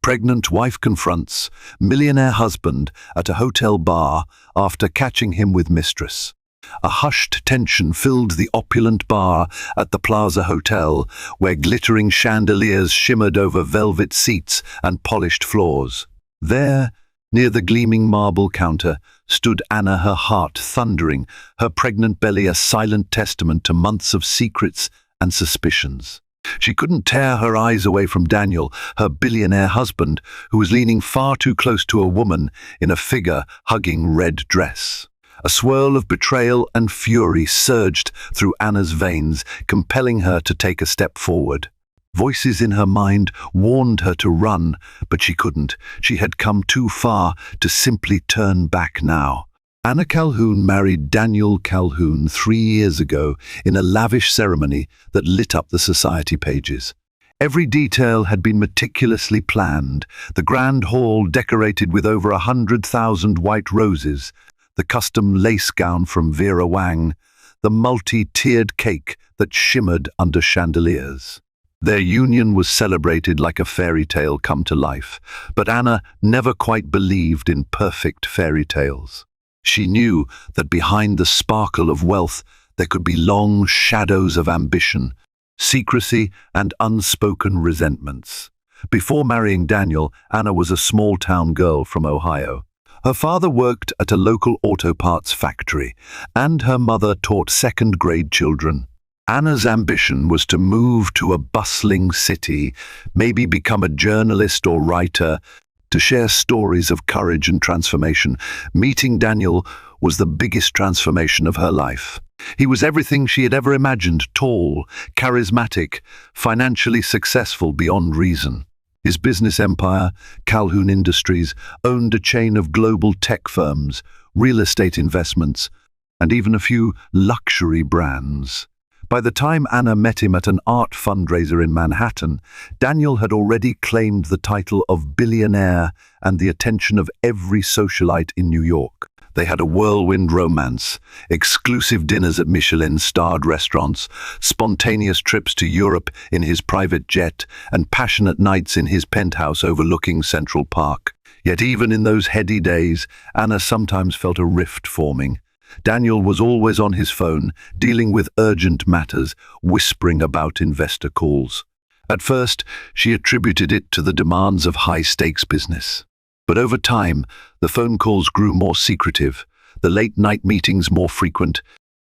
Pregnant wife confronts millionaire husband at a hotel bar after catching him with mistress. A hushed tension filled the opulent bar at the Plaza Hotel, where glittering chandeliers shimmered over velvet seats and polished floors. There, near the gleaming marble counter, stood Anna, her heart thundering, her pregnant belly a silent testament to months of secrets and suspicions. She couldn't tear her eyes away from Daniel, her billionaire husband, who was leaning far too close to a woman in a figure-hugging red dress. A swirl of betrayal and fury surged through Anna's veins, compelling her to take a step forward. Voices in her mind warned her to run, but she couldn't. She had come too far to simply turn back now. Anna Calhoun married Daniel Calhoun 3 years ago in a lavish ceremony that lit up the society pages. Every detail had been meticulously planned, the grand hall decorated with over 100,000 white roses, the custom lace gown from Vera Wang, the multi-tiered cake that shimmered under chandeliers. Their union was celebrated like a fairy tale come to life, but Anna never quite believed in perfect fairy tales. She knew that behind the sparkle of wealth there could be long shadows of ambition, secrecy, and unspoken resentments. Before marrying Daniel, Anna was a small-town girl from Ohio. Her father worked at a local auto parts factory, and her mother taught second-grade children. Anna's ambition was to move to a bustling city, maybe become a journalist or writer, to share stories of courage and transformation. Meeting Daniel was the biggest transformation of her life. He was everything she had ever imagined: tall, charismatic, financially successful beyond reason. His business empire, Calhoun Industries, owned a chain of global tech firms, real estate investments, and even a few luxury brands. By the time Anna met him at an art fundraiser in Manhattan, Daniel had already claimed the title of billionaire and the attention of every socialite in New York. They had a whirlwind romance, exclusive dinners at Michelin-starred restaurants, spontaneous trips to Europe in his private jet, and passionate nights in his penthouse overlooking Central Park. Yet even in those heady days, Anna sometimes felt a rift forming. Daniel was always on his phone, dealing with urgent matters, whispering about investor calls. At first, she attributed it to the demands of high-stakes business. But over time, the phone calls grew more secretive, the late-night meetings more frequent,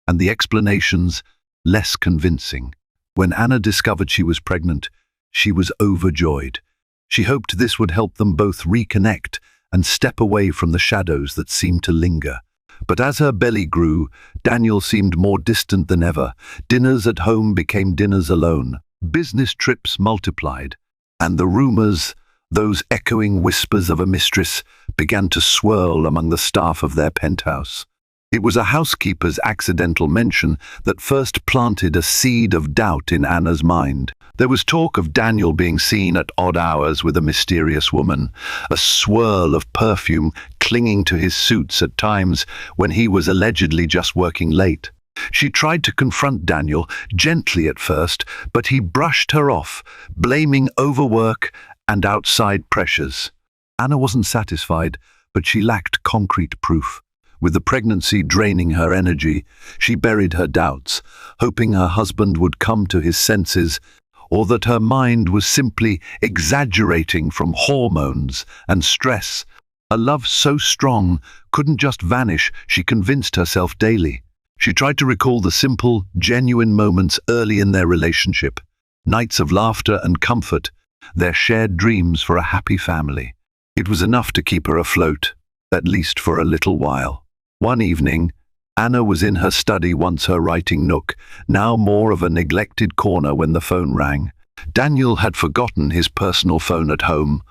and the explanations less convincing. When Anna discovered she was pregnant, she was overjoyed. She hoped this would help them both reconnect and step away from the shadows that seemed to linger. But as her belly grew, Daniel seemed more distant than ever. Dinners at home became dinners alone. Business trips multiplied, and the rumors, those echoing whispers of a mistress, began to swirl among the staff of their penthouse. It was a housekeeper's accidental mention that first planted a seed of doubt in Anna's mind. There was talk of Daniel being seen at odd hours with a mysterious woman, a swirl of perfume clinging to his suits at times when he was allegedly just working late. She tried to confront Daniel, gently at first, but he brushed her off, blaming overwork and outside pressures. Anna wasn't satisfied, but she lacked concrete proof. With the pregnancy draining her energy, she buried her doubts, hoping her husband would come to his senses, or that her mind was simply exaggerating from hormones and stress. A love so strong couldn't just vanish, she convinced herself daily. She tried to recall the simple, genuine moments early in their relationship, nights of laughter and comfort, their shared dreams for a happy family. It was enough to keep her afloat, at least for a little while. One evening, Anna was in her study, once her writing nook, now more of a neglected corner, when the phone rang. Daniel had forgotten his personal phone at home.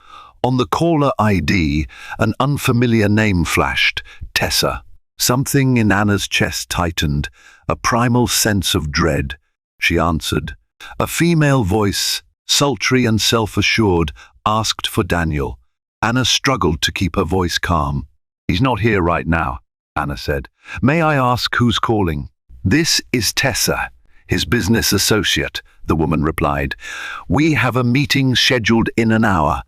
On the caller ID, an unfamiliar name flashed: Tessa. Something in Anna's chest tightened, a primal sense of dread. She answered. A female voice, sultry and self-assured, asked for Daniel. Anna struggled to keep her voice calm. "He's not here right now," Anna said. "May I ask who's calling?" "This is Tessa, his business associate," the woman replied. "We have a meeting scheduled in an hour.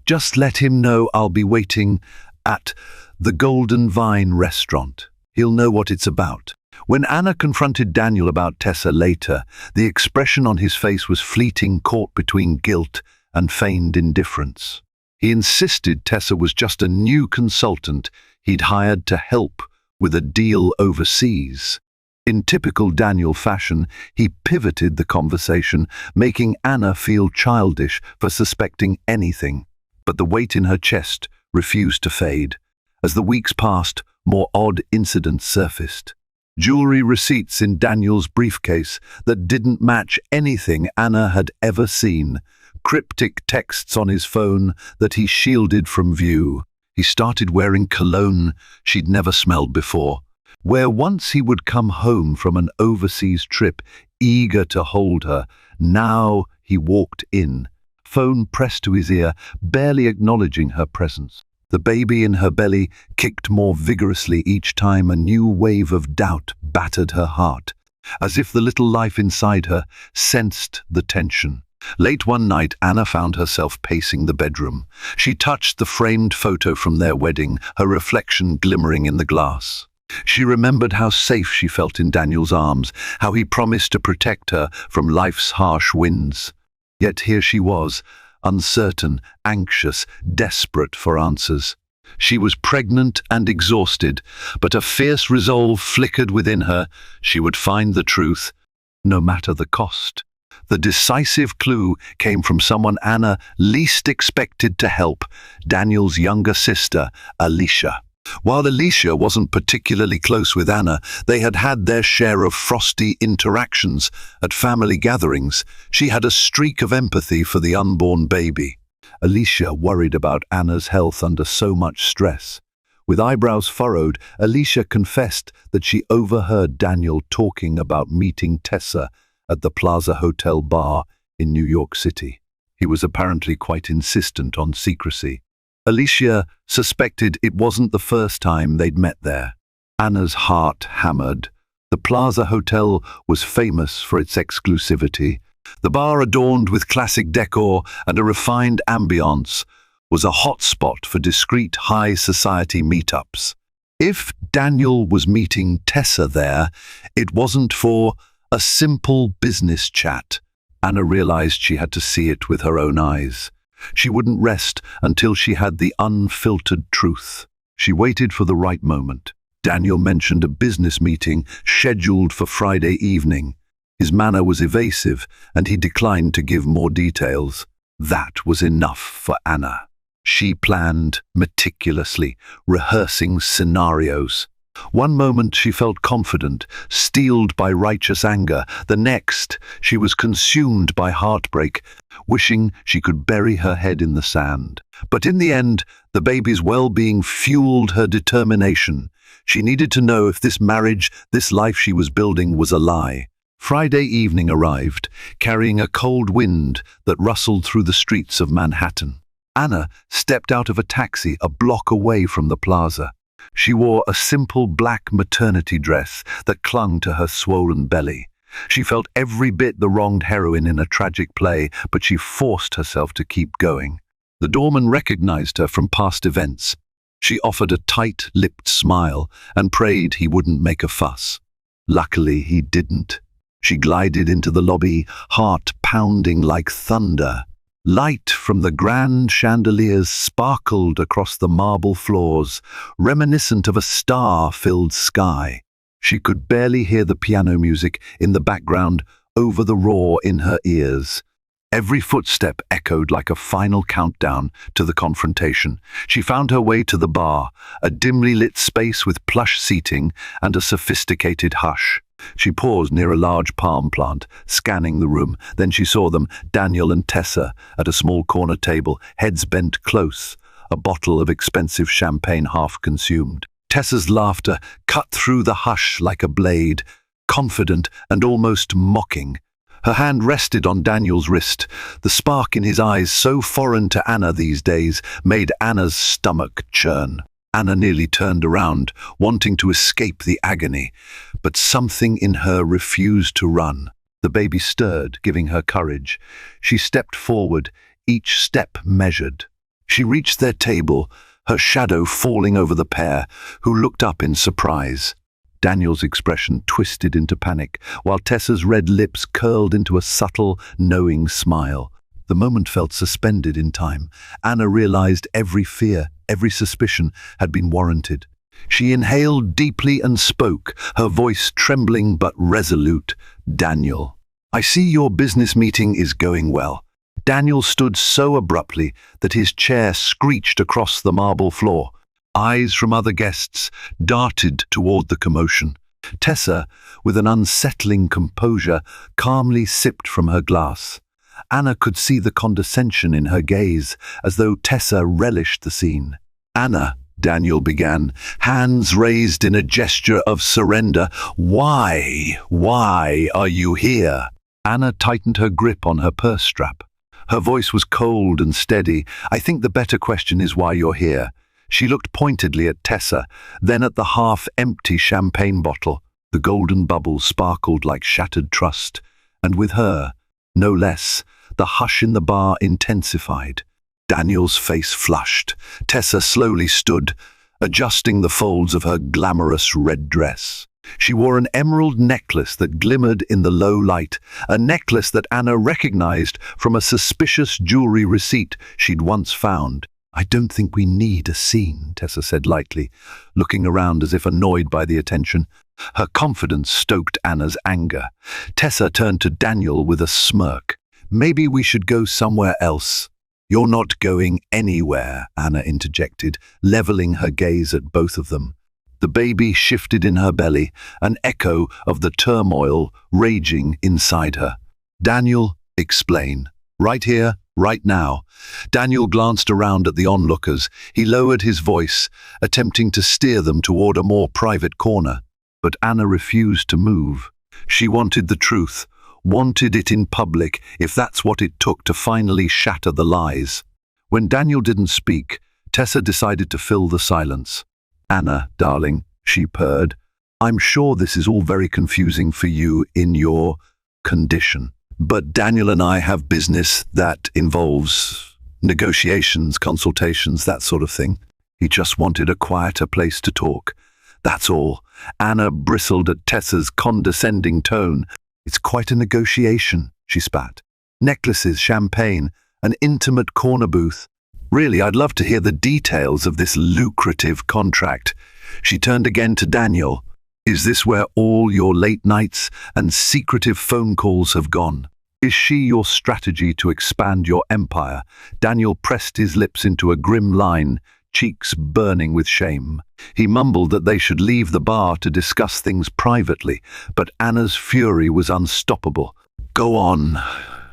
Just let him know I'll be waiting at the Golden Vine restaurant. He'll know what it's about." When Anna confronted Daniel about Tessa later, the expression on his face was fleeting, caught between guilt and feigned indifference. He insisted Tessa was just a new consultant he'd hired to help with a deal overseas. In typical Daniel fashion, he pivoted the conversation, making Anna feel childish for suspecting anything. But the weight in her chest refused to fade. As the weeks passed, more odd incidents surfaced. Jewelry receipts in Daniel's briefcase that didn't match anything Anna had ever seen. Cryptic texts on his phone that he shielded from view. He started wearing cologne she'd never smelled before. Where once he would come home from an overseas trip, eager to hold her, now he walked in, phone pressed to his ear, barely acknowledging her presence. The baby in her belly kicked more vigorously each time a new wave of doubt battered her heart, as if the little life inside her sensed the tension. Late one night, Anna found herself pacing the bedroom. She touched the framed photo from their wedding, her reflection glimmering in the glass. She remembered how safe she felt in Daniel's arms, how he promised to protect her from life's harsh winds. Yet here she was, uncertain, anxious, desperate for answers. She was pregnant and exhausted, but a fierce resolve flickered within her. She would find the truth, no matter the cost. The decisive clue came from someone Anna least expected to help, Daniel's younger sister, Alicia. While Alicia wasn't particularly close with Anna, they had had their share of frosty interactions at family gatherings. She had a streak of empathy for the unborn baby. Alicia worried about Anna's health under so much stress. With eyebrows furrowed, Alicia confessed that she overheard Daniel talking about meeting Tessa at the Plaza Hotel bar in New York City. He was apparently quite insistent on secrecy. Alicia suspected it wasn't the first time they'd met there. Anna's heart hammered. The Plaza Hotel was famous for its exclusivity. The bar, adorned with classic decor and a refined ambiance, was a hotspot for discreet high society meetups. If Daniel was meeting Tessa there, it wasn't for a simple business chat. Anna realized she had to see it with her own eyes. She wouldn't rest until she had the unfiltered truth. She waited for the right moment. Daniel mentioned a business meeting scheduled for Friday evening. His manner was evasive, and he declined to give more details. That was enough for Anna. She planned meticulously, rehearsing scenarios. One moment she felt confident, steeled by righteous anger. The next, she was consumed by heartbreak, wishing she could bury her head in the sand. But in the end, the baby's well-being fueled her determination. She needed to know if this marriage, this life she was building, was a lie. Friday evening arrived, carrying a cold wind that rustled through the streets of Manhattan. Anna stepped out of a taxi a block away from the plaza. She wore a simple black maternity dress that clung to her swollen belly. She felt every bit the wronged heroine in a tragic play, but she forced herself to keep going. The doorman recognized her from past events. She offered a tight-lipped smile and prayed he wouldn't make a fuss. Luckily, he didn't. She glided into the lobby, heart pounding like thunder. Light from the grand chandeliers sparkled across the marble floors, reminiscent of a star-filled sky. She could barely hear the piano music in the background over the roar in her ears. Every footstep echoed like a final countdown to the confrontation. She found her way to the bar, a dimly lit space with plush seating and a sophisticated hush. She paused near a large palm plant, scanning the room. Then she saw them, Daniel and Tessa, at a small corner table, heads bent close, a bottle of expensive champagne half consumed. Tessa's laughter cut through the hush like a blade, confident and almost mocking. Her hand rested on Daniel's wrist. The spark in his eyes, so foreign to Anna these days, made Anna's stomach churn. Anna nearly turned around, wanting to escape the agony, but something in her refused to run. The baby stirred, giving her courage. She stepped forward, each step measured. She reached their table, her shadow falling over the pair, who looked up in surprise. Daniel's expression twisted into panic, while Tessa's red lips curled into a subtle, knowing smile. The moment felt suspended in time. Anna realized every fear, every suspicion had been warranted. She inhaled deeply and spoke, her voice trembling but resolute. "Daniel, I see your business meeting is going well." Daniel stood so abruptly that his chair screeched across the marble floor. Eyes from other guests darted toward the commotion. Tessa, with an unsettling composure, calmly sipped from her glass. Anna could see the condescension in her gaze, as though Tessa relished the scene. "Anna," Daniel began, hands raised in a gesture of surrender. Why are you here?" Anna tightened her grip on her purse strap. Her voice was cold and steady. "I think the better question is why you're here." She looked pointedly at Tessa, then at the half-empty champagne bottle. The golden bubbles sparkled like shattered trust, and with her, no less, the hush in the bar intensified. Daniel's face flushed. Tessa slowly stood, adjusting the folds of her glamorous red dress. She wore an emerald necklace that glimmered in the low light, a necklace that Anna recognized from a suspicious jewelry receipt she'd once found. "I don't think we need a scene," Tessa said lightly, looking around as if annoyed by the attention. Her confidence stoked Anna's anger. Tessa turned to Daniel with a smirk. "Maybe we should go somewhere else." "You're not going anywhere," Anna interjected, leveling her gaze at both of them. The baby shifted in her belly, an echo of the turmoil raging inside her. "Daniel, explain. Right here, right now." Daniel glanced around at the onlookers. He lowered his voice, attempting to steer them toward a more private corner. But Anna refused to move. She wanted the truth, wanted it in public, if that's what it took to finally shatter the lies. When Daniel didn't speak, Tessa decided to fill the silence. "Anna, darling," she purred, "I'm sure this is all very confusing for you in your condition. But Daniel and I have business that involves negotiations, consultations, that sort of thing. He just wanted a quieter place to talk. That's all." Anna bristled at Tessa's condescending tone. "It's quite a negotiation," she spat. "Necklaces, champagne, an intimate corner booth. Really, I'd love to hear the details of this lucrative contract." She turned again to Daniel. "Is this where all your late nights and secretive phone calls have gone? Is she your strategy to expand your empire?" Daniel pressed his lips into a grim line, cheeks burning with shame. He mumbled that they should leave the bar to discuss things privately, but Anna's fury was unstoppable. "Go on,"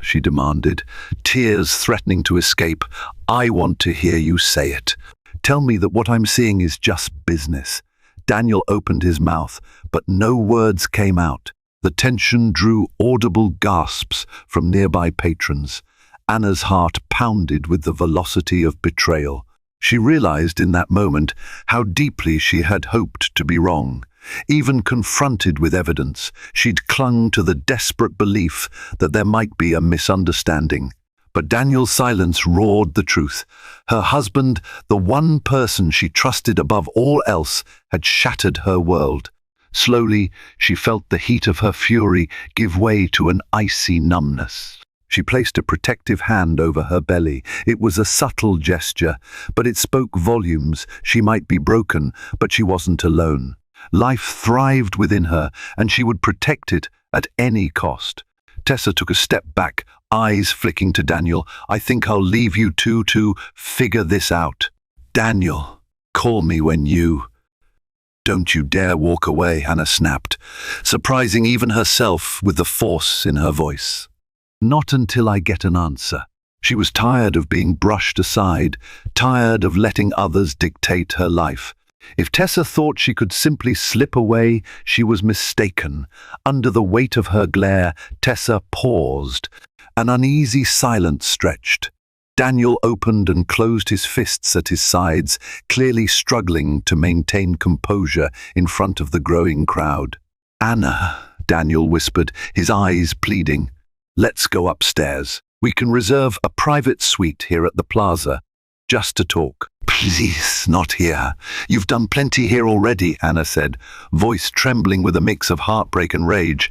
she demanded, tears threatening to escape. "I want to hear you say it. Tell me that what I'm seeing is just business." Daniel opened his mouth, but no words came out. The tension drew audible gasps from nearby patrons. Anna's heart pounded with the velocity of betrayal. She realized in that moment how deeply she had hoped to be wrong. Even confronted with evidence, she'd clung to the desperate belief that there might be a misunderstanding. But Daniel's silence roared the truth. Her husband, the one person she trusted above all else, had shattered her world. Slowly, she felt the heat of her fury give way to an icy numbness. She placed a protective hand over her belly. It was a subtle gesture, but it spoke volumes. She might be broken, but she wasn't alone. Life thrived within her, and she would protect it at any cost. Tessa took a step back, eyes flicking to Daniel. "I think I'll leave you two to figure this out." "Daniel, call me when you—" "Don't you dare walk away," Anna snapped, surprising even herself with the force in her voice. "Not until I get an answer." She was tired of being brushed aside, tired of letting others dictate her life. If Tessa thought she could simply slip away, she was mistaken. Under the weight of her glare, Tessa paused. An uneasy silence stretched. Daniel opened and closed his fists at his sides, clearly struggling to maintain composure in front of the growing crowd. "Anna," Daniel whispered, his eyes pleading, "let's go upstairs. We can reserve a private suite here at the plaza. just to talk. Please, not here. You've done plenty here already, Anna said, voice trembling with a mix of heartbreak and rage.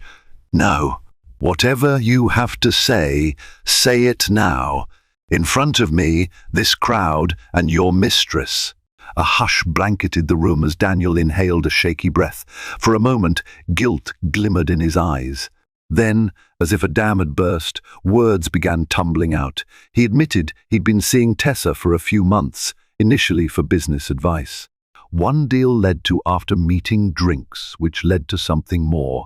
No. Whatever you have to say it now. In front of me, this crowd, and your mistress. A hush blanketed the room as Daniel inhaled a shaky breath. For a moment, guilt glimmered in his eyes. Then, as if a dam had burst, words began tumbling out. He admitted he'd been seeing Tessa for a few months, initially for business advice. One deal led to after meeting drinks, which led to something more.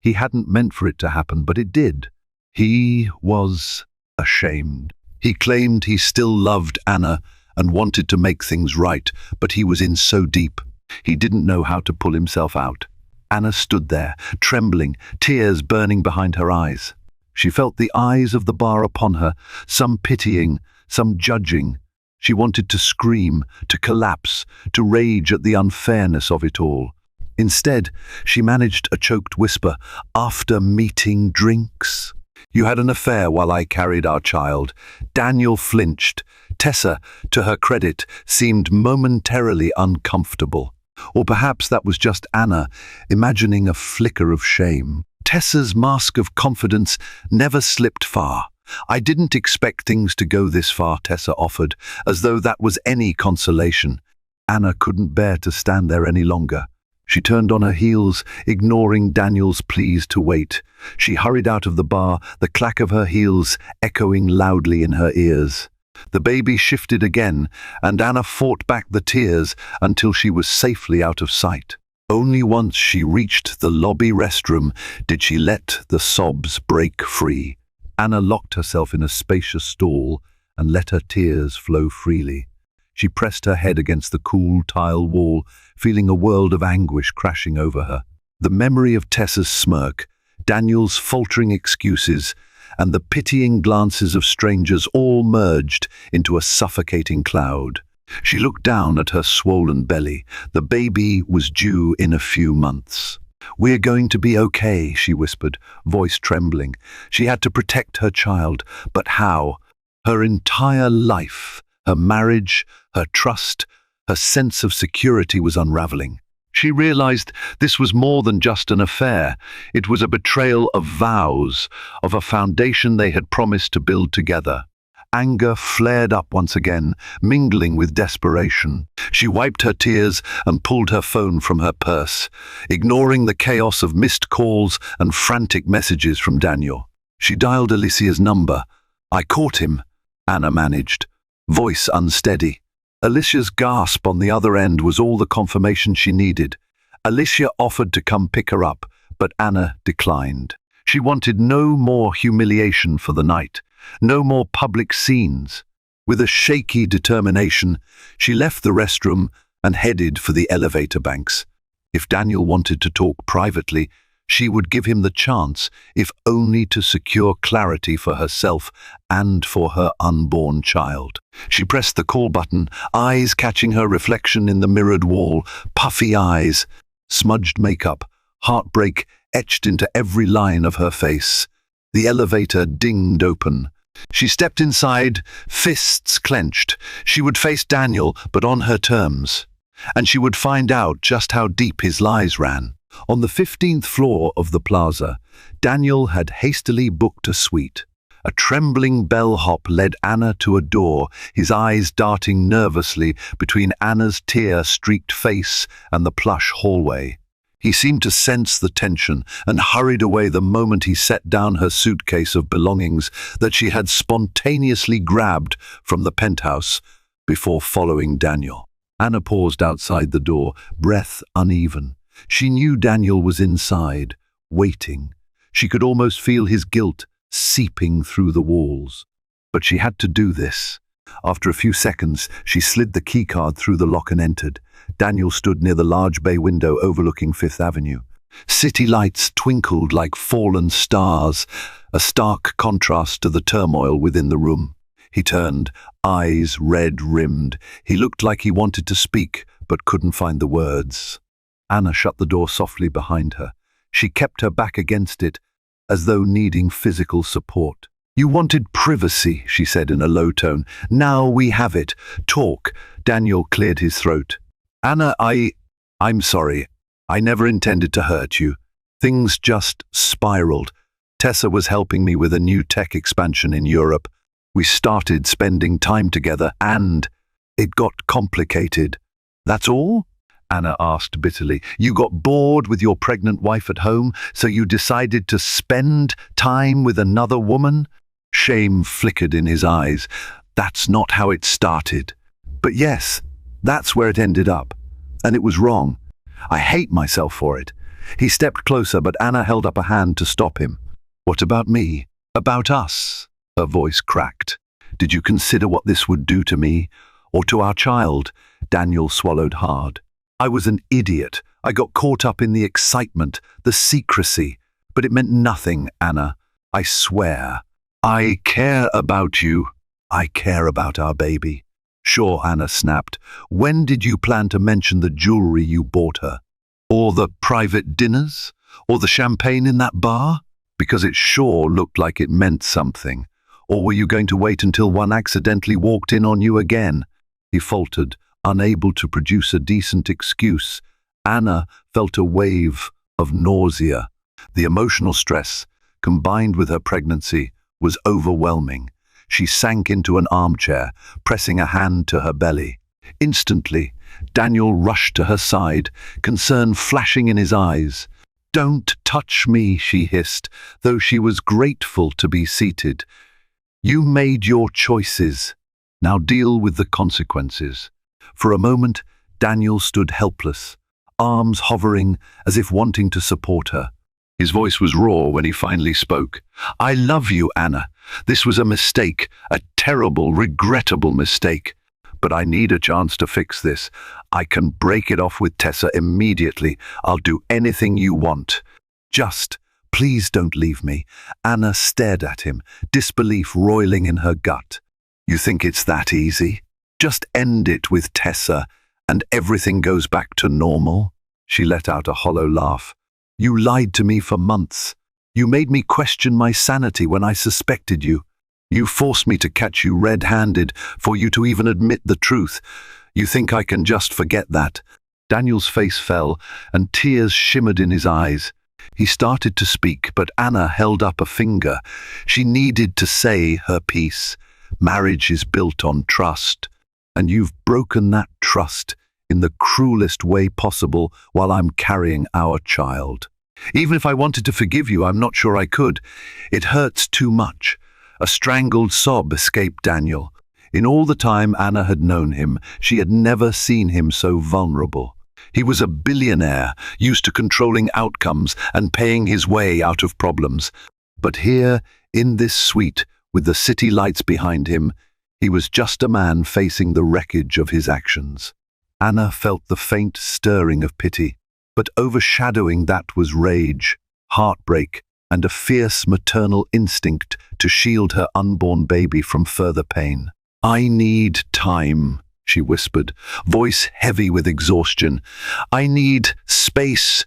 He hadn't meant for it to happen, but it did. He was ashamed. He claimed he still loved Anna and wanted to make things right, but he was in so deep. He didn't know how to pull himself out. Anna stood there, trembling, tears burning behind her eyes. She felt the eyes of the bar upon her, some pitying, some judging. She wanted to scream, to collapse, to rage at the unfairness of it all. Instead, she managed a choked whisper, "After meeting drinks? You had an affair while I carried our child." Daniel flinched. Tessa, to her credit, seemed momentarily uncomfortable. Or perhaps that was just Anna, imagining a flicker of shame. Tessa's mask of confidence never slipped far. "I didn't expect things to go this far," Tessa offered, as though that was any consolation. Anna couldn't bear to stand there any longer. She turned on her heels, ignoring Daniel's pleas to wait. She hurried out of the bar, the clack of her heels echoing loudly in her ears. The baby shifted again, and Anna fought back the tears until she was safely out of sight. Only once she reached the lobby restroom did she let the sobs break free. Anna locked herself in a spacious stall and let her tears flow freely. She pressed her head against the cool tile wall, feeling a world of anguish crashing over her. The memory of Tessa's smirk, Daniel's faltering excuses, and the pitying glances of strangers all merged into a suffocating cloud. She looked down at her swollen belly. The baby was due in a few months. "We're going to be okay," she whispered, voice trembling. She had to protect her child, but how? Her entire life, her marriage, her trust, her sense of security was unraveling. She realized this was more than just an affair. It was a betrayal of vows, of a foundation they had promised to build together. Anger flared up once again, mingling with desperation. She wiped her tears and pulled her phone from her purse, ignoring the chaos of missed calls and frantic messages from Daniel. She dialed Alicia's number. "I caught him," Anna managed, voice unsteady. Alicia's gasp on the other end was all the confirmation she needed. Alicia offered to come pick her up, but Anna declined. She wanted no more humiliation for the night, no more public scenes. With a shaky determination, she left the restroom and headed for the elevator banks. If Daniel wanted to talk privately, she would give him the chance, if only to secure clarity for herself and for her unborn child. She pressed the call button, eyes catching her reflection in the mirrored wall, puffy eyes, smudged makeup, heartbreak etched into every line of her face. The elevator dinged open. She stepped inside, fists clenched. She would face Daniel, but on her terms. And she would find out just how deep his lies ran. On the 15th floor of the plaza, Daniel had hastily booked a suite. A trembling bellhop led Anna to a door, his eyes darting nervously between Anna's tear-streaked face and the plush hallway. He seemed to sense the tension and hurried away the moment he set down her suitcase of belongings that she had spontaneously grabbed from the penthouse before following Daniel. Anna paused outside the door, breath uneven. She knew Daniel was inside, waiting. She could almost feel his guilt seeping through the walls. But she had to do this. After a few seconds, she slid the keycard through the lock and entered. Daniel stood near the large bay window overlooking Fifth Avenue. City lights twinkled like fallen stars, a stark contrast to the turmoil within the room. He turned, eyes red-rimmed. He looked like he wanted to speak, but couldn't find the words. Anna shut the door softly behind her. She kept her back against it, as though needing physical support. You wanted privacy, she said in a low tone. Now we have it. Talk. Daniel cleared his throat. Anna, I'm sorry. I never intended to hurt you. Things just spiraled. Tessa was helping me with a new tech expansion in Europe. We started spending time together and it got complicated. That's all? Anna asked bitterly. You got bored with your pregnant wife at home, so you decided to spend time with another woman? Shame flickered in his eyes. That's not how it started. But yes, that's where it ended up. And it was wrong. I hate myself for it. He stepped closer, but Anna held up a hand to stop him. What about me? About us? Her voice cracked. Did you consider what this would do to me? Or to our child? Daniel swallowed hard. I was an idiot. I got caught up in the excitement, the secrecy. But it meant nothing, Anna. I swear. I care about you. I care about our baby. Sure, Anna snapped. When did you plan to mention the jewelry you bought her? Or the private dinners? Or the champagne in that bar? Because it sure looked like it meant something. Or were you going to wait until one accidentally walked in on you again? He faltered, unable to produce a decent excuse. Anna felt a wave of nausea. The emotional stress, combined with her pregnancy, was overwhelming. She sank into an armchair, pressing a hand to her belly. Instantly, Daniel rushed to her side, concern flashing in his eyes. Don't touch me, she hissed, though she was grateful to be seated. You made your choices. Now deal with the consequences. For a moment, Daniel stood helpless, arms hovering as if wanting to support her. His voice was raw when he finally spoke. I love you, Anna. This was a mistake, a terrible, regrettable mistake. But I need a chance to fix this. I can break it off with Tessa immediately. I'll do anything you want. Just, please don't leave me. Anna stared at him, disbelief roiling in her gut. You think it's that easy? Just end it with Tessa, and everything goes back to normal? She let out a hollow laugh. You lied to me for months. You made me question my sanity when I suspected you. You forced me to catch you red-handed for you to even admit the truth. You think I can just forget that? Daniel's face fell, and tears shimmered in his eyes. He started to speak, but Anna held up a finger. She needed to say her piece. Marriage is built on trust, and you've broken that trust in the cruelest way possible while I'm carrying our child. Even if I wanted to forgive you, I'm not sure I could. It hurts too much. A strangled sob escaped Daniel. In all the time Anna had known him, she had never seen him so vulnerable. He was a billionaire, used to controlling outcomes and paying his way out of problems. But here, in this suite, with the city lights behind him, he was just a man facing the wreckage of his actions. Anna felt the faint stirring of pity, but overshadowing that was rage, heartbreak, and a fierce maternal instinct to shield her unborn baby from further pain. I need time, she whispered, voice heavy with exhaustion. I need space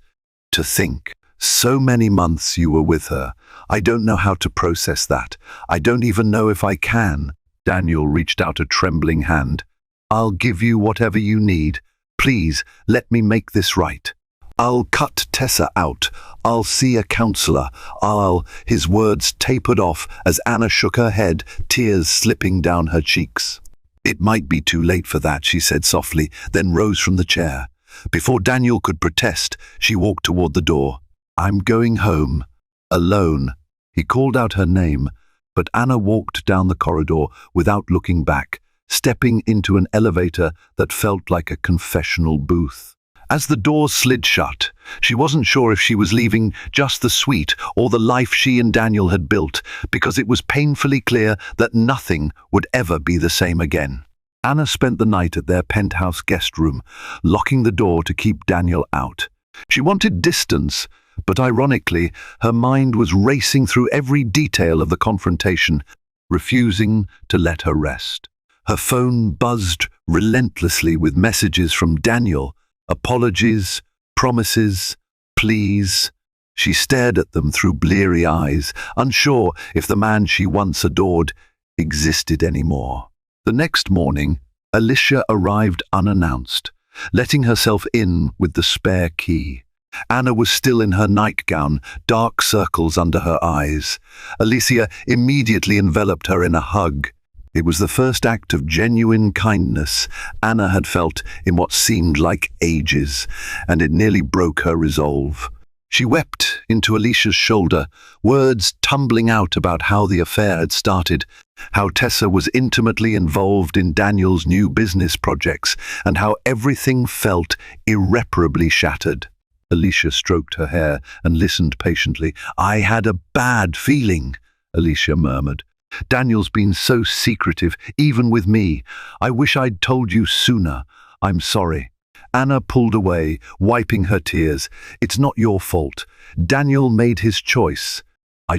to think. So many months you were with her. I don't know how to process that. I don't even know if I can. Daniel reached out a trembling hand. I'll give you whatever you need. Please, let me make this right. I'll cut Tessa out. I'll see a counselor. His words tapered off as Anna shook her head, tears slipping down her cheeks. It might be too late for that, she said softly, then rose from the chair. Before Daniel could protest, she walked toward the door. I'm going home. Alone. He called out her name, but Anna walked down the corridor without looking back, stepping into an elevator that felt like a confessional booth. As the door slid shut, she wasn't sure if she was leaving just the suite or the life she and Daniel had built, because it was painfully clear that nothing would ever be the same again. Anna spent the night at their penthouse guest room, locking the door to keep Daniel out. She wanted distance, but ironically, her mind was racing through every detail of the confrontation, refusing to let her rest. Her phone buzzed relentlessly with messages from Daniel. Apologies, promises, pleas. She stared at them through bleary eyes, unsure if the man she once adored existed anymore. The next morning, Alicia arrived unannounced, letting herself in with the spare key. Anna was still in her nightgown, dark circles under her eyes. Alicia immediately enveloped her in a hug. It was the first act of genuine kindness Anna had felt in what seemed like ages, and it nearly broke her resolve. She wept into Alicia's shoulder, words tumbling out about how the affair had started, how Tessa was intimately involved in Daniel's new business projects, and how everything felt irreparably shattered. Alicia stroked her hair and listened patiently. "I had a bad feeling," Alicia murmured. "Daniel's been so secretive, even with me. I wish I'd told you sooner. I'm sorry." Anna pulled away, wiping her tears. "It's not your fault. Daniel made his choice. I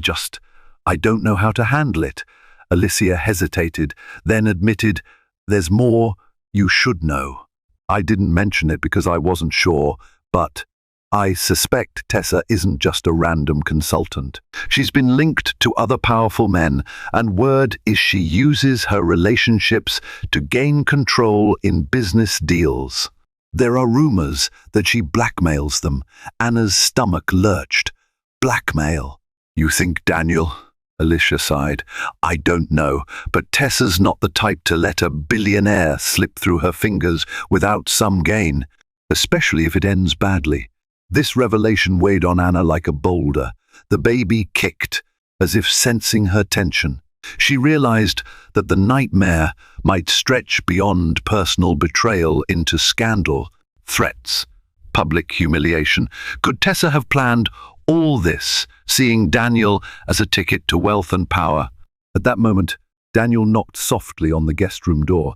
don't know how to handle it." Alicia hesitated, then admitted, "There's more you should know. I didn't mention it because I wasn't sure, but I suspect Tessa isn't just a random consultant. She's been linked to other powerful men, and word is she uses her relationships to gain control in business deals. There are rumors that she blackmails them." Anna's stomach lurched. "Blackmail? You think Daniel?" Alicia sighed. "I don't know, but Tessa's not the type to let a billionaire slip through her fingers without some gain, especially if it ends badly." This revelation weighed on Anna like a boulder. The baby kicked, as if sensing her tension. She realized that the nightmare might stretch beyond personal betrayal into scandal, threats, public humiliation. Could Tessa have planned all this, seeing Daniel as a ticket to wealth and power? At that moment, Daniel knocked softly on the guest room door.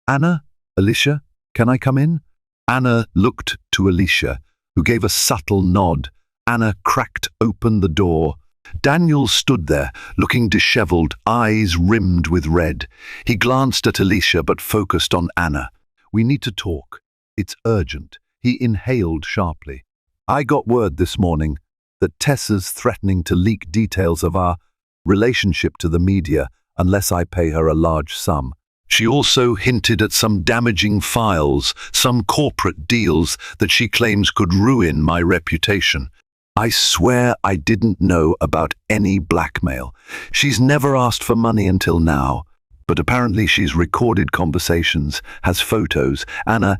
"Anna? Alicia? Can I come in?" Anna looked to Alicia, who gave a subtle nod. Anna cracked open the door. Daniel stood there, looking disheveled, eyes rimmed with red. He glanced at Alicia but focused on Anna. "We need to talk. It's urgent." He inhaled sharply. "I got word this morning that Tessa's threatening to leak details of our relationship to the media unless I pay her a large sum. She also hinted at some damaging files, some corporate deals that she claims could ruin my reputation. I swear I didn't know about any blackmail. She's never asked for money until now, but apparently she's recorded conversations, has photos. Anna,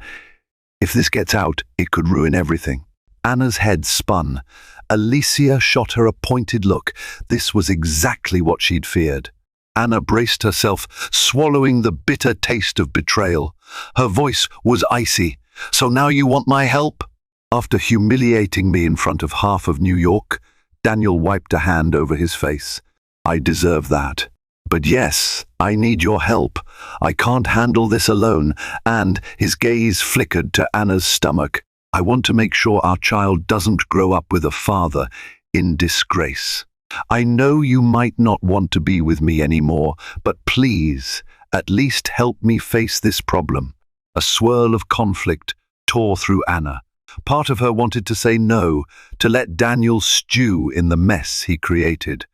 if this gets out, it could ruin everything." Anna's head spun. Alicia shot her a pointed look. This was exactly what she'd feared. Anna braced herself, swallowing the bitter taste of betrayal. Her voice was icy. "So now you want my help?" After humiliating me in front of half of New York, Daniel wiped a hand over his face. "I deserve that. But yes, I need your help. I can't handle this alone." And his gaze flickered to Anna's stomach. "I want to make sure our child doesn't grow up with a father in disgrace. I know you might not want to be with me anymore, but please, at least help me face this problem." A swirl of conflict tore through Anna. Part of her wanted to say no, to let Daniel stew in the mess he created.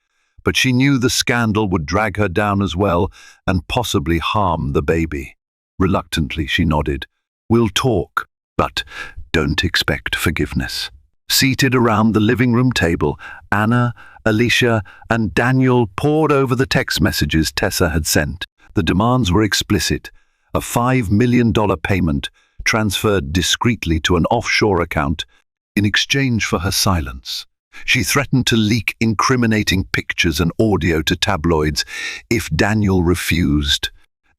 But she knew the scandal would drag her down as well and possibly harm the baby. Reluctantly, she nodded. "We'll talk, but don't expect forgiveness." Seated around the living room table, Anna, Alicia, and Daniel pored over the text messages Tessa had sent. The demands were explicit. A $5 million payment transferred discreetly to an offshore account in exchange for her silence. She threatened to leak incriminating pictures and audio to tabloids if Daniel refused.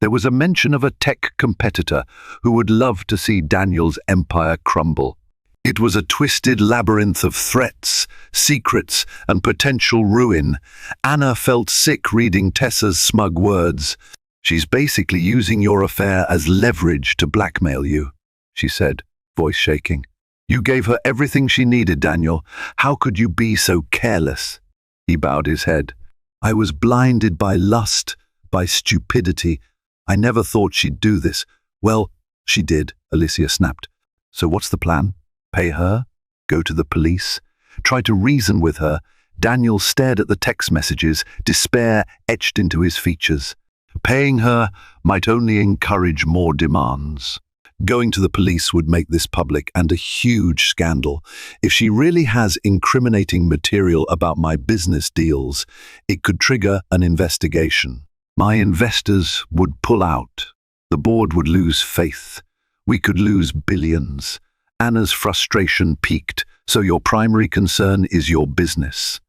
There was a mention of a tech competitor who would love to see Daniel's empire crumble. It was a twisted labyrinth of threats, secrets, and potential ruin. Anna felt sick reading Tessa's smug words. "She's basically using your affair as leverage to blackmail you," she said, voice shaking. "You gave her everything she needed, Daniel. How could you be so careless?" He bowed his head. "I was blinded by lust, by stupidity. I never thought she'd do this." "Well, she did," Alicia snapped. "So what's the plan? Pay her? Go to the police?" tried to reason with her, Daniel stared at the text messages, despair etched into his features. Paying her might only encourage more demands. Going to the police would make this public and a huge scandal. If she really has incriminating material about my business deals, it could trigger an investigation. My investors would pull out. The board would lose faith. We could lose billions. Anna's frustration peaked. So your primary concern is your business.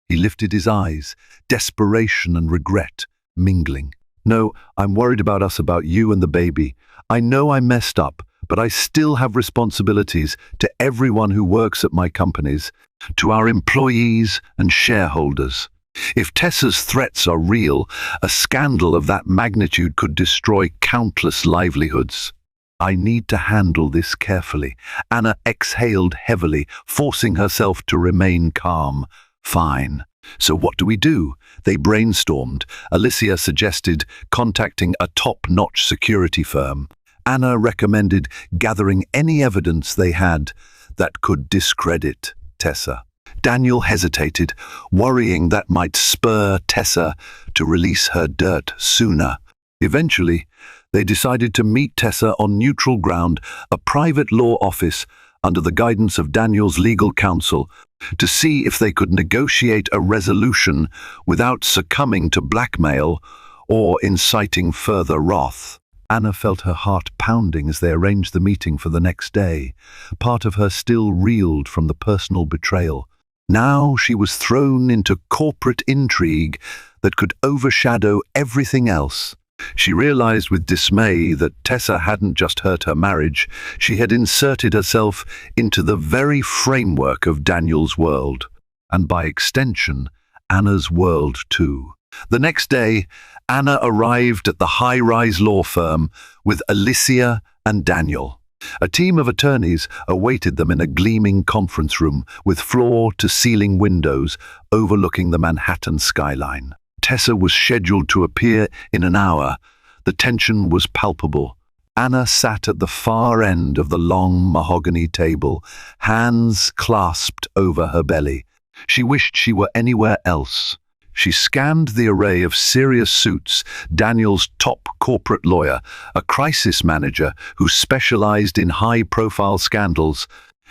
He lifted his eyes, desperation and regret mingling. No, I'm worried about us, about you and the baby. I know I messed up, but I still have responsibilities to everyone who works at my companies, to our employees and shareholders. If Tessa's threats are real, a scandal of that magnitude could destroy countless livelihoods. I need to handle this carefully. Anna exhaled heavily, forcing herself to remain calm. Fine. So what do we do? They brainstormed. Alicia suggested contacting a top-notch security firm. Anna recommended gathering any evidence they had that could discredit Tessa. Daniel hesitated, worrying that might spur Tessa to release her dirt sooner. Eventually, they decided to meet Tessa on neutral ground, a private law office under the guidance of Daniel's legal counsel, to see if they could negotiate a resolution without succumbing to blackmail or inciting further wrath. Anna felt her heart pounding as they arranged the meeting for the next day. Part of her still reeled from the personal betrayal. Now she was thrown into corporate intrigue that could overshadow everything else. She realized with dismay that Tessa hadn't just hurt her marriage, she had inserted herself into the very framework of Daniel's world, and by extension, Anna's world too. The next day, Anna arrived at the high-rise law firm with Alicia and Daniel. A team of attorneys awaited them in a gleaming conference room with floor-to-ceiling windows overlooking the Manhattan skyline. Tessa was scheduled to appear in an hour. The tension was palpable. Anna sat at the far end of the long mahogany table, hands clasped over her belly. She wished she were anywhere else. She scanned the array of serious suits, Daniel's top corporate lawyer, a crisis manager who specialized in high-profile scandals,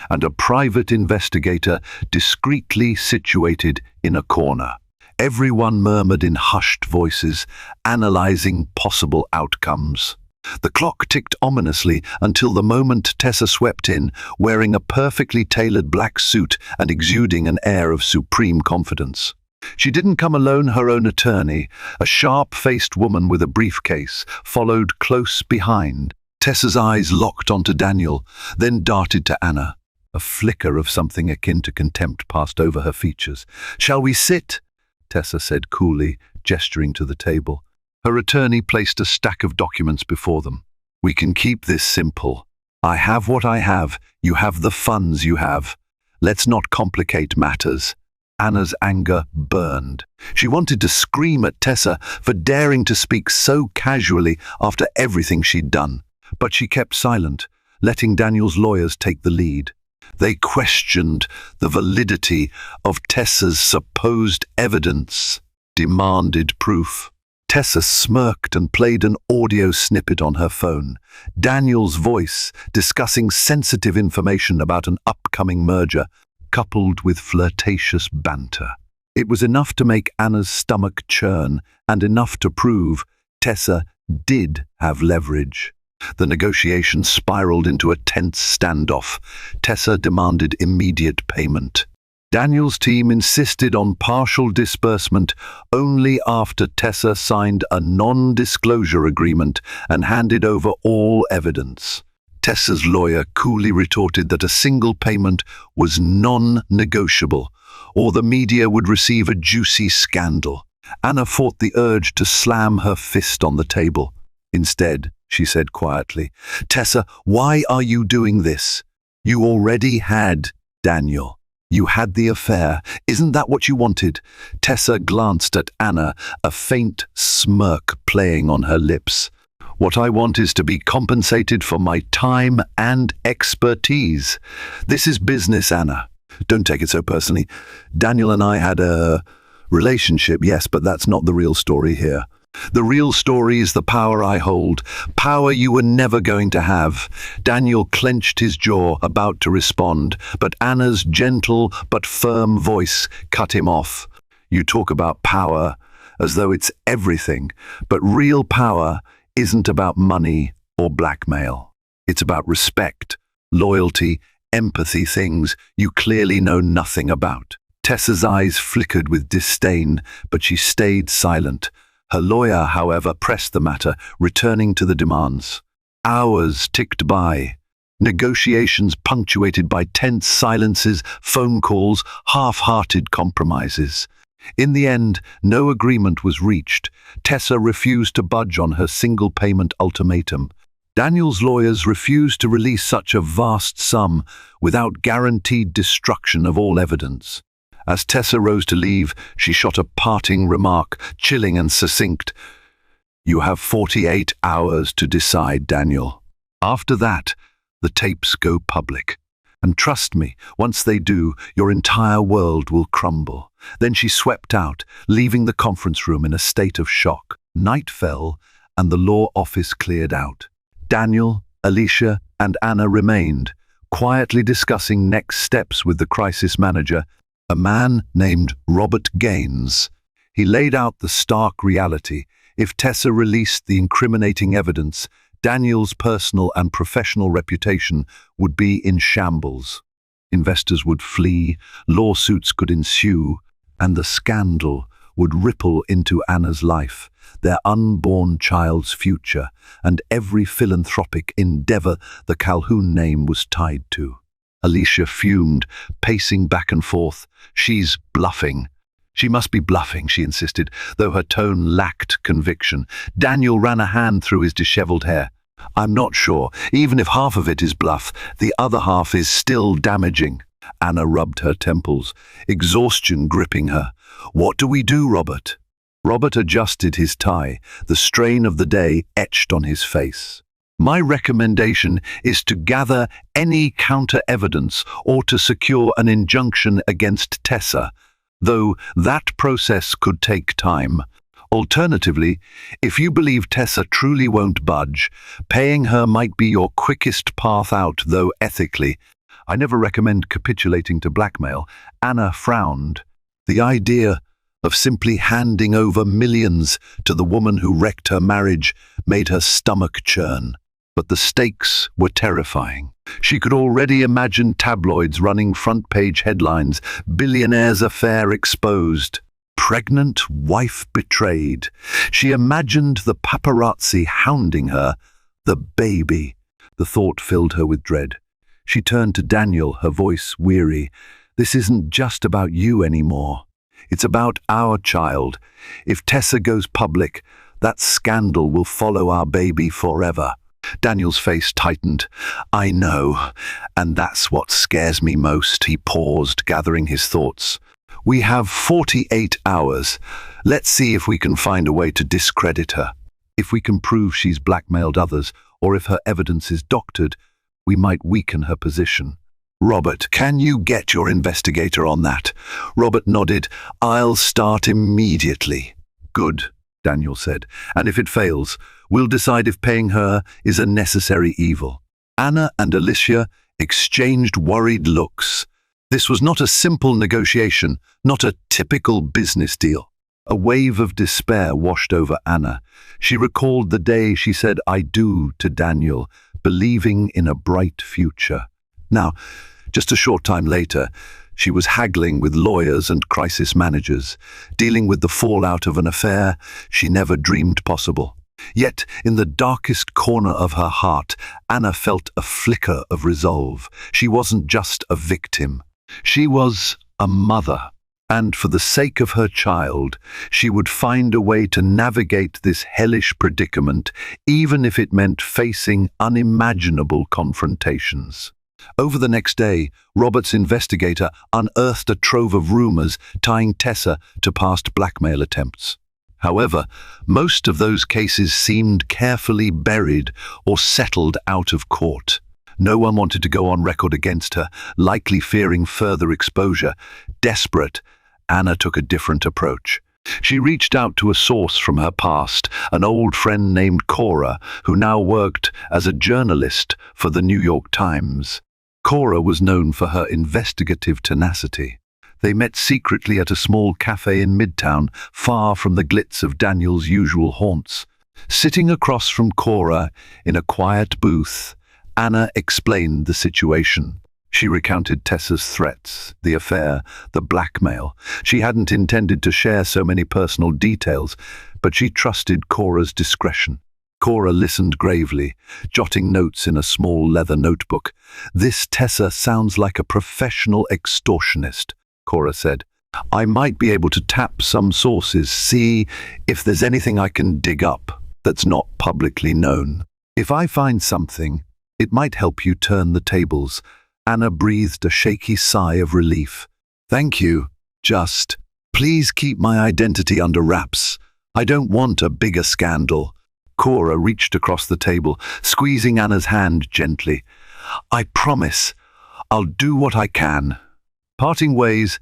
and a private investigator discreetly situated in a corner. Everyone murmured in hushed voices, analyzing possible outcomes. The clock ticked ominously until the moment Tessa swept in, wearing a perfectly tailored black suit and exuding an air of supreme confidence. She didn't come alone. Her own attorney, a sharp-faced woman with a briefcase, followed close behind. Tessa's eyes locked onto Daniel, then darted to Anna. A flicker of something akin to contempt passed over her features. "Shall we sit?" Tessa said coolly, gesturing to the table. Her attorney placed a stack of documents before them. "We can keep this simple. I have what I have. You have the funds you have. Let's not complicate matters." Anna's anger burned. She wanted to scream at Tessa for daring to speak so casually after everything she'd done. But she kept silent, letting Daniel's lawyers take the lead. They questioned the validity of Tessa's supposed evidence, demanded proof. Tessa smirked and played an audio snippet on her phone. Daniel's voice discussing sensitive information about an upcoming merger, coupled with flirtatious banter. It was enough to make Anna's stomach churn, and enough to prove Tessa did have leverage. The negotiation spiraled into a tense standoff. Tessa demanded immediate payment. Daniel's team insisted on partial disbursement only after Tessa signed a non-disclosure agreement and handed over all evidence. Tessa's lawyer coolly retorted that a single payment was non-negotiable, or the media would receive a juicy scandal. Anna fought the urge to slam her fist on the table. Instead, she said quietly, "Tessa, why are you doing this? You already had Daniel. You had the affair. Isn't that what you wanted?" Tessa glanced at Anna, a faint smirk playing on her lips. "What I want is to be compensated for my time and expertise. This is business, Anna. Don't take it so personally. Daniel and I had a relationship, yes, but that's not the real story here. The real story is the power I hold, power you were never going to have. Daniel clenched his jaw, about to respond, but Anna's gentle but firm voice cut him off. You talk about power as though it's everything, but real power isn't about money or blackmail. It's about respect, loyalty, empathy, things you clearly know nothing about. Tessa's eyes flickered with disdain, but she stayed silent. Her lawyer, however, pressed the matter, returning to the demands. Hours ticked by. Negotiations punctuated by tense silences, phone calls, half-hearted compromises. In the end, no agreement was reached. Tessa refused to budge on her single-payment ultimatum. Daniel's lawyers refused to release such a vast sum without guaranteed destruction of all evidence. As Tessa rose to leave, she shot a parting remark, chilling and succinct. "You have 48 hours to decide, Daniel. After that, the tapes go public. And trust me, once they do, your entire world will crumble." Then she swept out, leaving the conference room in a state of shock. Night fell, and the law office cleared out. Daniel, Alicia, and Anna remained, quietly discussing next steps with the crisis manager, a man named Robert Gaines. He laid out the stark reality. If Tessa released the incriminating evidence, Daniel's personal and professional reputation would be in shambles. Investors would flee, lawsuits could ensue, and the scandal would ripple into Anna's life, their unborn child's future, and every philanthropic endeavor the Calhoun name was tied to. Alicia fumed, pacing back and forth. "She's bluffing." "She must be bluffing," she insisted, though her tone lacked conviction. Daniel ran a hand through his disheveled hair. "I'm not sure. Even if half of it is bluff, the other half is still damaging." Anna rubbed her temples, exhaustion gripping her. "What do we do, Robert?" Robert adjusted his tie, the strain of the day etched on his face. "My recommendation is to gather any counter-evidence or to secure an injunction against Tessa, though that process could take time. Alternatively, if you believe Tessa truly won't budge, paying her might be your quickest path out, though ethically. I never recommend capitulating to blackmail." Anna frowned. The idea of simply handing over millions to the woman who wrecked her marriage made her stomach churn. But the stakes were terrifying. She could already imagine tabloids running front-page headlines, "Billionaire's affair exposed," "Pregnant wife betrayed." She imagined the paparazzi hounding her. The baby. The thought filled her with dread. She turned to Daniel, her voice weary. "This isn't just about you anymore. It's about our child. If Tessa goes public, that scandal will follow our baby forever." Daniel's face tightened. "I know, and that's what scares me most." He paused, gathering his thoughts. "We have 48 hours. Let's see if we can find a way to discredit her. If we can prove she's blackmailed others, or if her evidence is doctored, we might weaken her position. Robert, can you get your investigator on that?" Robert nodded. "I'll start immediately." "Good," Daniel said. "And if it fails, we'll decide if paying her is a necessary evil." Anna and Alicia exchanged worried looks. This was not a simple negotiation, not a typical business deal. A wave of despair washed over Anna. She recalled the day she said "I do" to Daniel, believing in a bright future. Now, just a short time later, she was haggling with lawyers and crisis managers, dealing with the fallout of an affair she never dreamed possible. Yet, in the darkest corner of her heart, Anna felt a flicker of resolve. She wasn't just a victim. She was a mother. And for the sake of her child, she would find a way to navigate this hellish predicament, even if it meant facing unimaginable confrontations. Over the next day, Robert's investigator unearthed a trove of rumors tying Tessa to past blackmail attempts. However, most of those cases seemed carefully buried or settled out of court. No one wanted to go on record against her, likely fearing further exposure. Desperate, Anna took a different approach. She reached out to a source from her past, an old friend named Cora, who now worked as a journalist for the New York Times. Cora was known for her investigative tenacity. They met secretly at a small cafe in Midtown, far from the glitz of Daniel's usual haunts. Sitting across from Cora in a quiet booth, Anna explained the situation. She recounted Tessa's threats, the affair, the blackmail. She hadn't intended to share so many personal details, but she trusted Cora's discretion. Cora listened gravely, jotting notes in a small leather notebook. "This Tessa sounds like a professional extortionist," Cora said. "I might be able to tap some sources, see if there's anything I can dig up that's not publicly known. If I find something, it might help you turn the tables." Anna breathed a shaky sigh of relief. "Thank you. Just, please keep my identity under wraps. I don't want a bigger scandal." Cora reached across the table, squeezing Anna's hand gently. "I promise, I'll do what I can." Parting ways,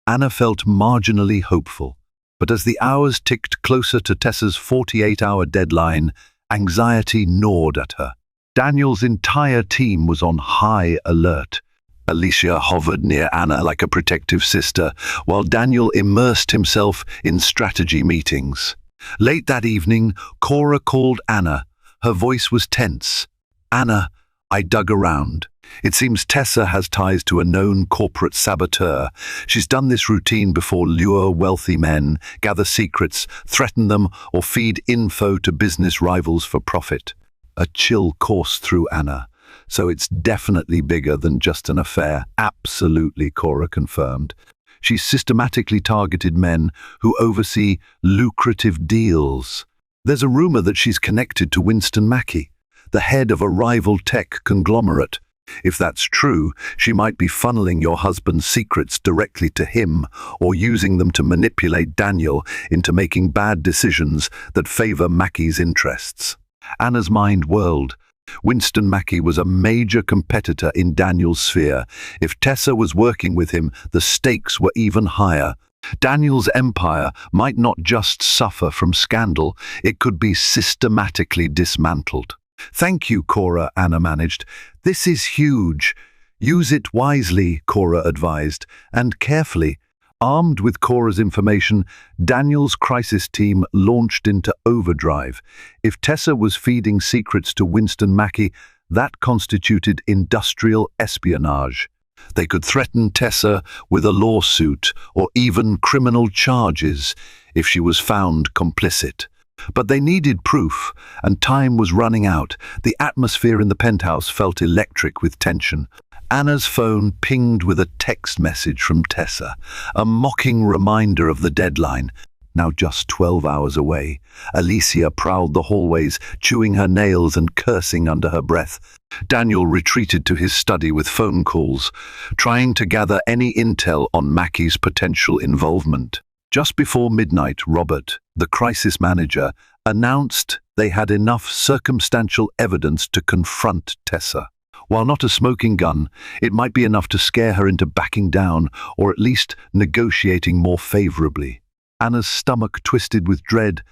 Anna felt marginally hopeful. But as the hours ticked closer to Tessa's 48-hour deadline, anxiety gnawed at her. Daniel's entire team was on high alert. Alicia hovered near Anna like a protective sister, while Daniel immersed himself in strategy meetings. Late that evening, Cora called Anna. Her voice was tense. "Anna, I dug around. It seems Tessa has ties to a known corporate saboteur. She's done this routine before: lure wealthy men, gather secrets, threaten them, or feed info to business rivals for profit." A chill coursed through Anna. "So it's definitely bigger than just an affair." "Absolutely," Cora confirmed. "She's systematically targeted men who oversee lucrative deals. There's a rumor that she's connected to Winston Mackey, the head of a rival tech conglomerate. If that's true, she might be funneling your husband's secrets directly to him, or using them to manipulate Daniel into making bad decisions that favor Mackey's interests." Anna's mind whirled. Winston Mackey was a major competitor in Daniel's sphere. If Tessa was working with him, the stakes were even higher. Daniel's empire might not just suffer from scandal, it could be systematically dismantled. "Thank you, Cora," Anna managed. "This is huge. Use it wisely," Cora advised, "and carefully." Armed with Cora's information, Daniel's crisis team launched into overdrive. If Tessa was feeding secrets to Winston Mackey, that constituted industrial espionage. They could threaten Tessa with a lawsuit or even criminal charges if she was found complicit. But they needed proof, and time was running out. The atmosphere in the penthouse felt electric with tension. Anna's phone pinged with a text message from Tessa, a mocking reminder of the deadline. Now just 12 hours away, Alicia prowled the hallways, chewing her nails and cursing under her breath. Daniel retreated to his study with phone calls, trying to gather any intel on Mackey's potential involvement. Just before midnight, Robert, the crisis manager, announced they had enough circumstantial evidence to confront Tessa. While not a smoking gun, it might be enough to scare her into backing down, or at least negotiating more favorably. Anna's stomach twisted with dread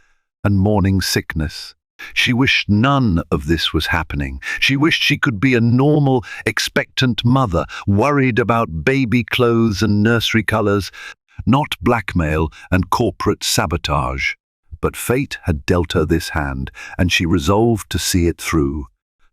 and morning sickness. She wished none of this was happening. She wished she could be a normal, expectant mother, worried about baby clothes and nursery colors, not blackmail and corporate sabotage. But fate had dealt her this hand, and she resolved to see it through.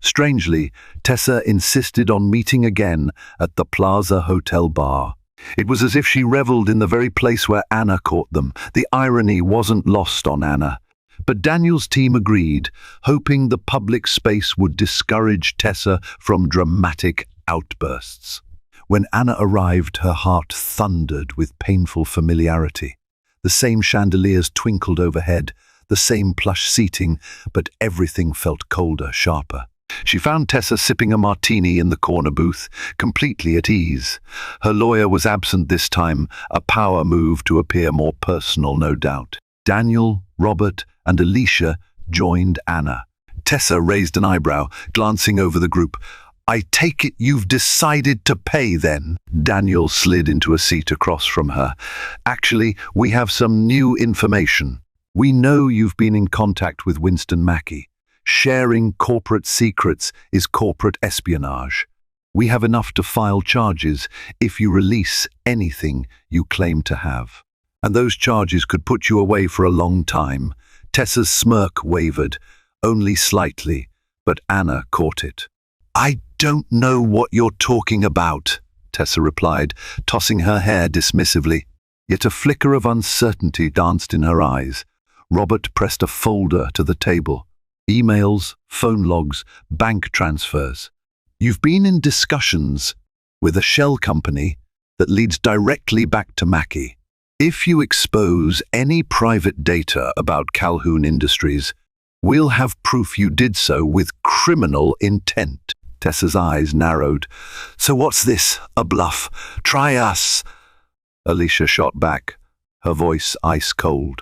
Strangely, Tessa insisted on meeting again at the Plaza Hotel bar. It was as if she reveled in the very place where Anna caught them. The irony wasn't lost on Anna. But Daniel's team agreed, hoping the public space would discourage Tessa from dramatic outbursts. When Anna arrived, her heart thundered with painful familiarity. The same chandeliers twinkled overhead, the same plush seating, but everything felt colder, sharper. She found Tessa sipping a martini in the corner booth, completely at ease. Her lawyer was absent this time, a power move to appear more personal, no doubt. Daniel, Robert, and Alicia joined Anna. Tessa raised an eyebrow, glancing over the group. I take it you've decided to pay then? Daniel slid into a seat across from her. Actually, we have some new information. We know you've been in contact with Winston Mackey. Sharing corporate secrets is corporate espionage. We have enough to file charges if you release anything you claim to have. And those charges could put you away for a long time. Tessa's smirk wavered, only slightly, but Anna caught it. I don't know what you're talking about, Tessa replied, tossing her hair dismissively. Yet a flicker of uncertainty danced in her eyes. Robert pressed a folder to the table. Emails, phone logs, bank transfers. You've been in discussions with a shell company that leads directly back to Mackey. If you expose any private data about Calhoun Industries, we'll have proof you did so with criminal intent. Tessa's eyes narrowed. So what's this? A bluff? Try us. Alicia shot back, her voice ice cold.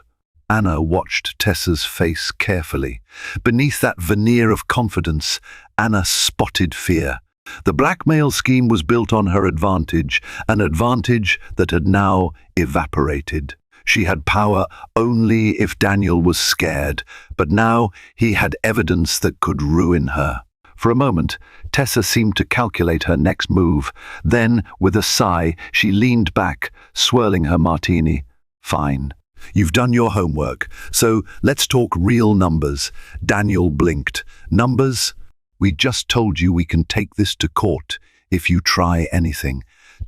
Anna watched Tessa's face carefully. Beneath that veneer of confidence, Anna spotted fear. The blackmail scheme was built on her advantage, an advantage that had now evaporated. She had power only if Daniel was scared, but now he had evidence that could ruin her. For a moment, Tessa seemed to calculate her next move. Then, with a sigh, she leaned back, swirling her martini. Fine. You've done your homework, so let's talk real numbers. Daniel blinked. Numbers? We just told you we can take this to court if you try anything.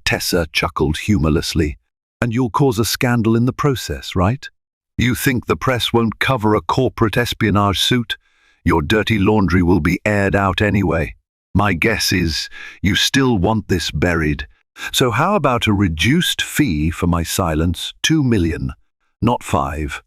Tessa chuckled humorlessly. And you'll cause a scandal in the process, right? You think the press won't cover a corporate espionage suit? Your dirty laundry will be aired out anyway. My guess is you still want this buried. So how about a reduced fee for my silence? 2 million. Not 5.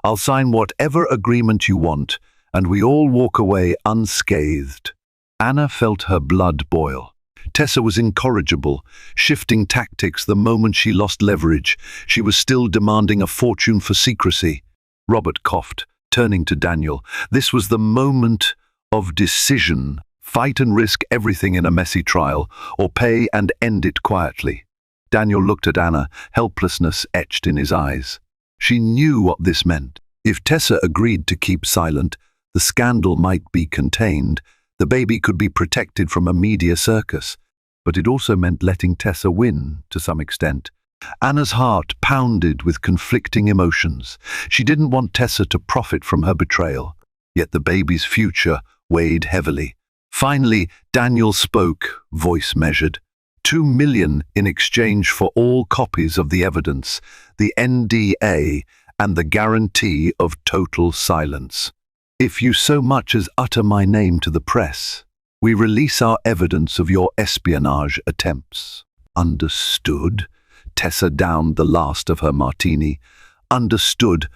I'll sign whatever agreement you want, and we all walk away unscathed. Anna felt her blood boil. Tessa was incorrigible, shifting tactics the moment she lost leverage. She was still demanding a fortune for secrecy. Robert coughed, turning to Daniel. This was the moment of decision. Fight and risk everything in a messy trial, or pay and end it quietly. Daniel looked at Anna, helplessness etched in his eyes. She knew what this meant. If Tessa agreed to keep silent, the scandal might be contained, the baby could be protected from a media circus. But it also meant letting Tessa win, to some extent. Anna's heart pounded with conflicting emotions. She didn't want Tessa to profit from her betrayal, yet the baby's future weighed heavily. Finally, Daniel spoke, voice measured. 2 million in exchange for all copies of the evidence, the NDA, and the guarantee of total silence. If you so much as utter my name to the press, we release our evidence of your espionage attempts. Understood? Tessa downed the last of her martini. Understood.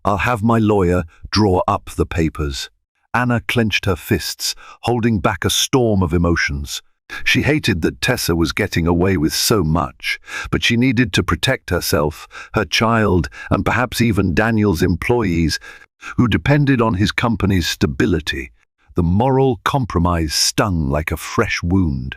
I'll have my lawyer draw up the papers. Anna clenched her fists, holding back a storm of emotions. She hated that Tessa was getting away with so much, but she needed to protect herself, her child, and perhaps even Daniel's employees, who depended on his company's stability. The moral compromise stung like a fresh wound.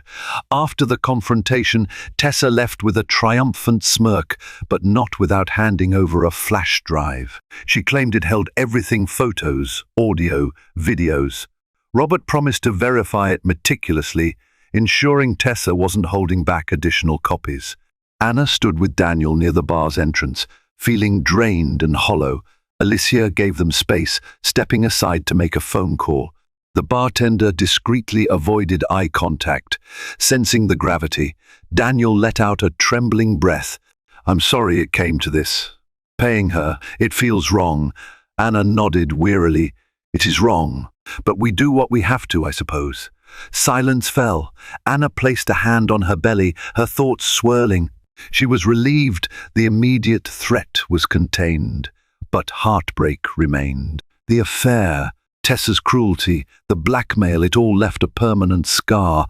After the confrontation, Tessa left with a triumphant smirk, but not without handing over a flash drive. She claimed it held everything: photos, audio, videos. Robert promised to verify it meticulously, ensuring Tessa wasn't holding back additional copies. Anna stood with Daniel near the bar's entrance, feeling drained and hollow. Alicia gave them space, stepping aside to make a phone call. The bartender discreetly avoided eye contact. Sensing the gravity, Daniel let out a trembling breath. I'm sorry it came to this. Paying her, it feels wrong. Anna nodded wearily. It is wrong, but we do what we have to, I suppose. Silence fell. Anna placed a hand on her belly, her thoughts swirling. She was relieved the immediate threat was contained, but heartbreak remained. The affair, Tessa's cruelty, the blackmail, it all left a permanent scar.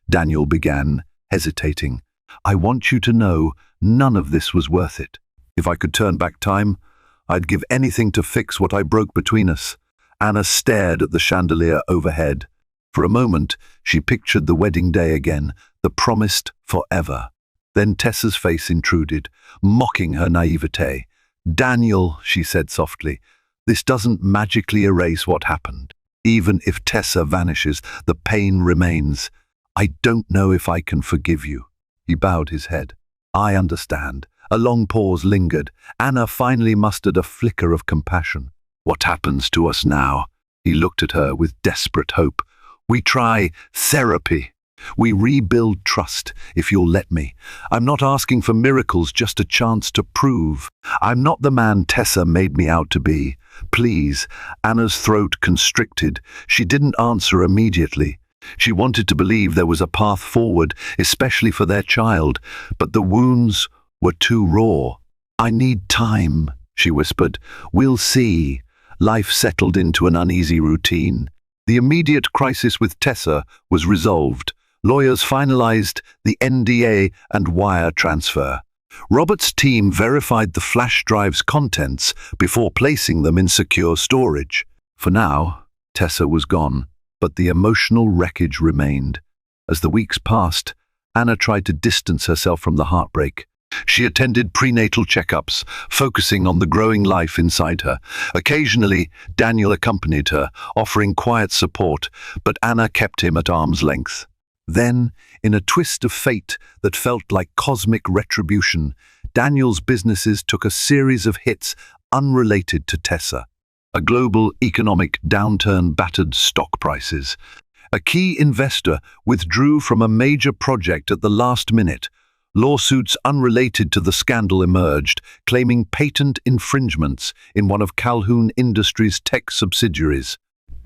Daniel began, hesitating. I want you to know none of this was worth it. If I could turn back time, I'd give anything to fix what I broke between us. Anna stared at the chandelier overhead. For a moment, she pictured the wedding day again, the promised forever. Then Tessa's face intruded, mocking her naivete. "Daniel," she said softly, "this doesn't magically erase what happened. Even if Tessa vanishes, the pain remains. I don't know if I can forgive you." He bowed his head. "I understand." A long pause lingered. Anna finally mustered a flicker of compassion. "What happens to us now?" He looked at her with desperate hope. "We try therapy. We rebuild trust, if you'll let me. I'm not asking for miracles, just a chance to prove I'm not the man Tessa made me out to be. Please." Anna's throat constricted. She didn't answer immediately. She wanted to believe there was a path forward, especially for their child, but the wounds were too raw. "I need time," she whispered. "We'll see." Life settled into an uneasy routine. The immediate crisis with Tessa was resolved. Lawyers finalized the NDA and wire transfer. Robert's team verified the flash drive's contents before placing them in secure storage. For now, Tessa was gone, but the emotional wreckage remained. As the weeks passed, Anna tried to distance herself from the heartbreak. She attended prenatal checkups, focusing on the growing life inside her. Occasionally, Daniel accompanied her, offering quiet support, but Anna kept him at arm's length. Then, in a twist of fate that felt like cosmic retribution, Daniel's businesses took a series of hits unrelated to Tessa. A global economic downturn battered stock prices. A key investor withdrew from a major project at the last minute. Lawsuits unrelated to the scandal emerged, claiming patent infringements in one of Calhoun Industries' tech subsidiaries.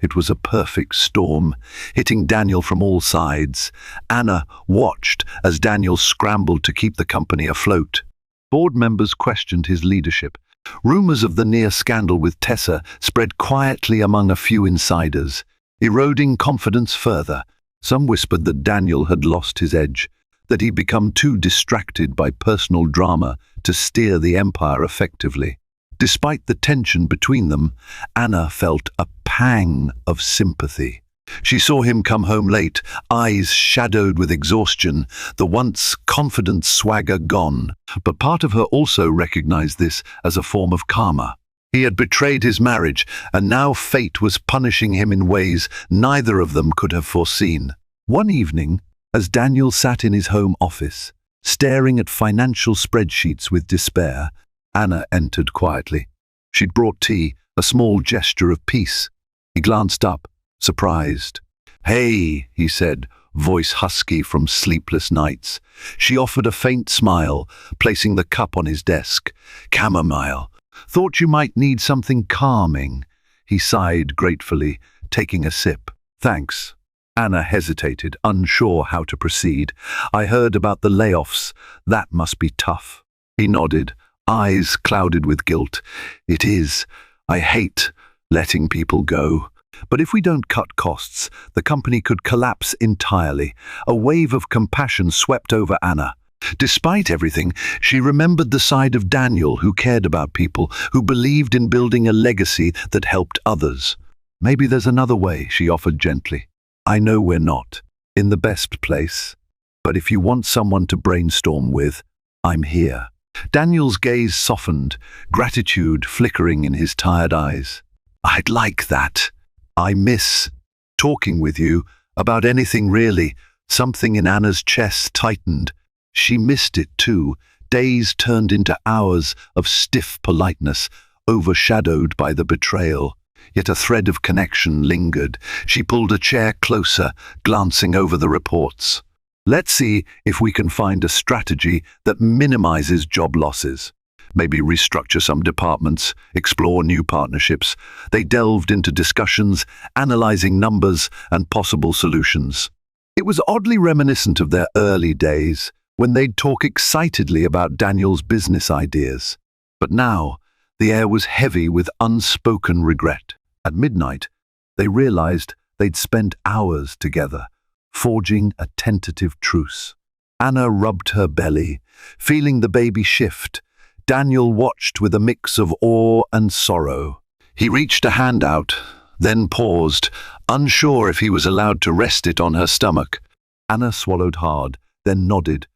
It was a perfect storm, hitting Daniel from all sides. Anna watched as Daniel scrambled to keep the company afloat. Board members questioned his leadership. Rumors of the near scandal with Tessa spread quietly among a few insiders, eroding confidence further. Some whispered that Daniel had lost his edge, that he'd become too distracted by personal drama to steer the empire effectively. Despite the tension between them, Anna felt a pang of sympathy. She saw him come home late, eyes shadowed with exhaustion, the once confident swagger gone. But part of her also recognized this as a form of karma. He had betrayed his marriage, and now fate was punishing him in ways neither of them could have foreseen. One evening, as Daniel sat in his home office, staring at financial spreadsheets with despair, Anna entered quietly. She'd brought tea, a small gesture of peace. He glanced up, surprised. "Hey," he said, voice husky from sleepless nights. She offered a faint smile, placing the cup on his desk. "Chamomile. Thought you might need something calming." He sighed gratefully, taking a sip. "Thanks." Anna hesitated, unsure how to proceed. "I heard about the layoffs. That must be tough." He nodded, eyes clouded with guilt. "It is. I hate letting people go. But if we don't cut costs, the company could collapse entirely." A wave of compassion swept over Anna. Despite everything, she remembered the side of Daniel who cared about people, who believed in building a legacy that helped others. "Maybe there's another way," she offered gently. "I know we're not in the best place, but if you want someone to brainstorm with, I'm here." Daniel's gaze softened, gratitude flickering in his tired eyes. "I'd like that. I miss talking with you about anything really." Something in Anna's chest tightened. She missed it too. Days turned into hours of stiff politeness, overshadowed by the betrayal. Yet a thread of connection lingered. She pulled a chair closer, glancing over the reports. "Let's see if we can find a strategy that minimizes job losses. Maybe restructure some departments, explore new partnerships." They delved into discussions, analyzing numbers and possible solutions. It was oddly reminiscent of their early days, when they'd talk excitedly about Daniel's business ideas. But now, the air was heavy with unspoken regret. At midnight, they realized they'd spent hours together, forging a tentative truce. Anna rubbed her belly, feeling the baby shift. Daniel watched with a mix of awe and sorrow. He reached a hand out, then paused, unsure if he was allowed to rest it on her stomach. Anna swallowed hard, then nodded.